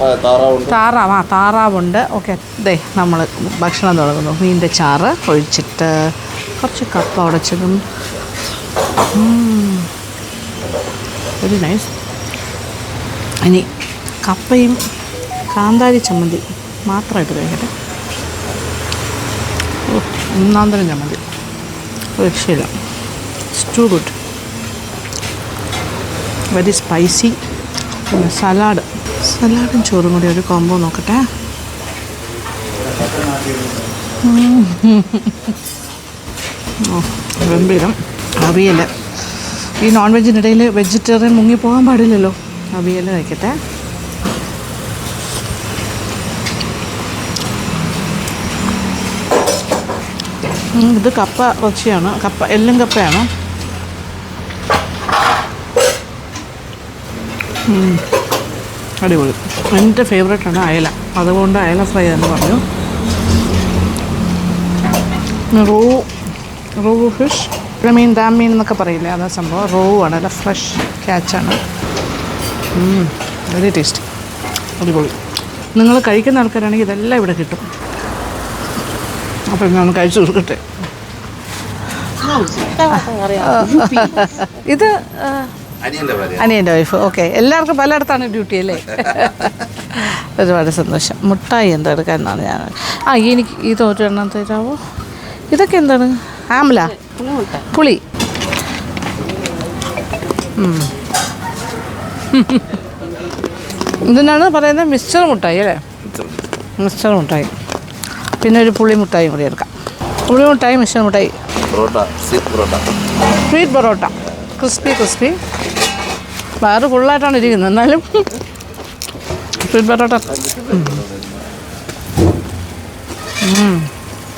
താറാവുണ്ട്. ഓക്കെ, ദേ നമ്മൾ ഭക്ഷണം തുടങ്ങുന്നു. മീനിൻ്റെ ചാറ് ഒഴിച്ചിട്ട് കുറച്ച് കപ്പ ഉടച്ചതും, വെരി നൈസ്. ഇനി കപ്പയും കാന്താരി ചമ്മന്തി മാത്രമായിട്ട് കഴിക്കട്ടെ. ഒന്നാന്തരം ചമ്മന്തി, രക്ഷയില്ല. It's too good, very spicy. പിന്നെ സലാഡും ചോറും കൂടി ഒരു കോംബോ നോക്കട്ടെ. ഗംഭീരം. അവിയൽ, ഈ നോൺ വെജിനിടയിൽ വെജിറ്റേറിയൻ മുങ്ങിപ്പോകാൻ പാടില്ലല്ലോ. അവിയൽ കഴിക്കട്ടെ. ഇത് കപ്പ ഇറച്ചിയാണ്, എല്ലും കപ്പയാണ്. അടിപൊളി. എൻ്റെ ഫേവറേറ്റാണ് അയല, അതുകൊണ്ട് അയല ഫ്രൈ എന്ന് പറഞ്ഞു. റോ ഫിഷ്, ഡാം മീൻ എന്നൊക്കെ പറയില്ലേ, അതാ സംഭവം. റോ ആണ്, അല്ല ഫ്രഷ് ക്യാച്ചാണ്. വെരി ടേസ്റ്റി, അടിപൊളി. നിങ്ങൾ കഴിക്കുന്ന ആൾക്കാരാണെങ്കിൽ ഇതെല്ലാം ഇവിടെ കിട്ടും. അപ്പം ഞാൻ കഴിച്ചു കൊടുക്കട്ടെ. ഇത് അനിയൻ്റെ വൈഫ്. ഓക്കെ, എല്ലാവർക്കും പലയിടത്താണ് ഡ്യൂട്ടി അല്ലേ? ഒരുപാട് സന്തോഷം. മുട്ടായി എന്താ എടുക്കാനാണ് ഞാൻ. എനിക്ക് ഇത് ഒരെണ്ണം തരാമോ? ഇതൊക്കെ എന്താണ്? ആംല, പുളി. ഇതിനാണ് പറയുന്നത് മിക്സ്ചർ മുട്ടായി അല്ലേ? മിക്സ്ചർ മുട്ടായി. പിന്നെ ഒരു പുളി മുട്ടായി കൂടി എടുക്കാം. പുളി മുട്ടായി, മിക്സ്ചർ മുട്ടായി, സ്വീറ്റ് പൊറോട്ട, ക്രിസ്പി. വയറ് ഫുള്ളായിട്ടാണ് ഇരിക്കുന്നത്, എന്നാലും സ്വീറ്റ് പൊറോട്ട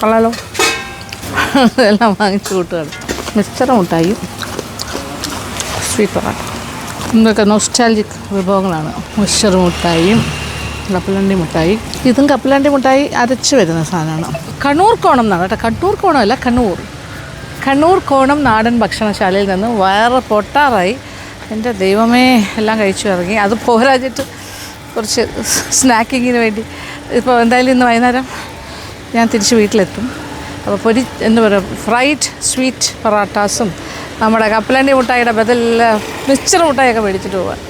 കൊള്ളാലോ. എല്ലാം വാങ്ങിച്ച് കൂട്ടുകയാണ്. മിക്സ്ചർ മുട്ടായി, സ്വീറ്റ് പൊറാട്ട, ഇതൊക്കെ നൊസ്റ്റാൾജിക് വിഭവങ്ങളാണ്. മിക്സ്ചർ മുട്ടായിയും കപ്പലണ്ടി മുട്ടായി. ഇതും കപ്പലണ്ടി മുട്ടായി അരച്ച് വരുന്ന സാധനമാണ്. കണ്ണൂർ കോണം എന്നാണ് കേട്ടോ. കണ്ണൂർ കോണമല്ല, കണ്ണൂർ കോണം നാടൻ ഭക്ഷണശാലയിൽ നിന്ന് വയറ് പൊട്ടാറായി. എൻ്റെ ദൈവമേ, എല്ലാം കഴിച്ചു ഇറങ്ങി. അത് പോരാഞ്ഞിട്ട് കുറച്ച് സ്നാക്കിങ്ങിന് വേണ്ടി ഇപ്പോൾ എന്തായാലും ഇന്ന് വൈകുന്നേരം ഞാൻ തിരിച്ച് വീട്ടിലെത്തും. അപ്പോൾ എന്താ പറയുക, ഫ്രൈഡ് സ്വീറ്റ് പൊറാട്ടാസും നമ്മുടെ കപ്പലണ്ടി മുട്ടായിയുടെ ബദൽ മിക്സ്ചർ മുട്ടായിയൊക്കെ മേടിച്ചിട്ട് പോകാം.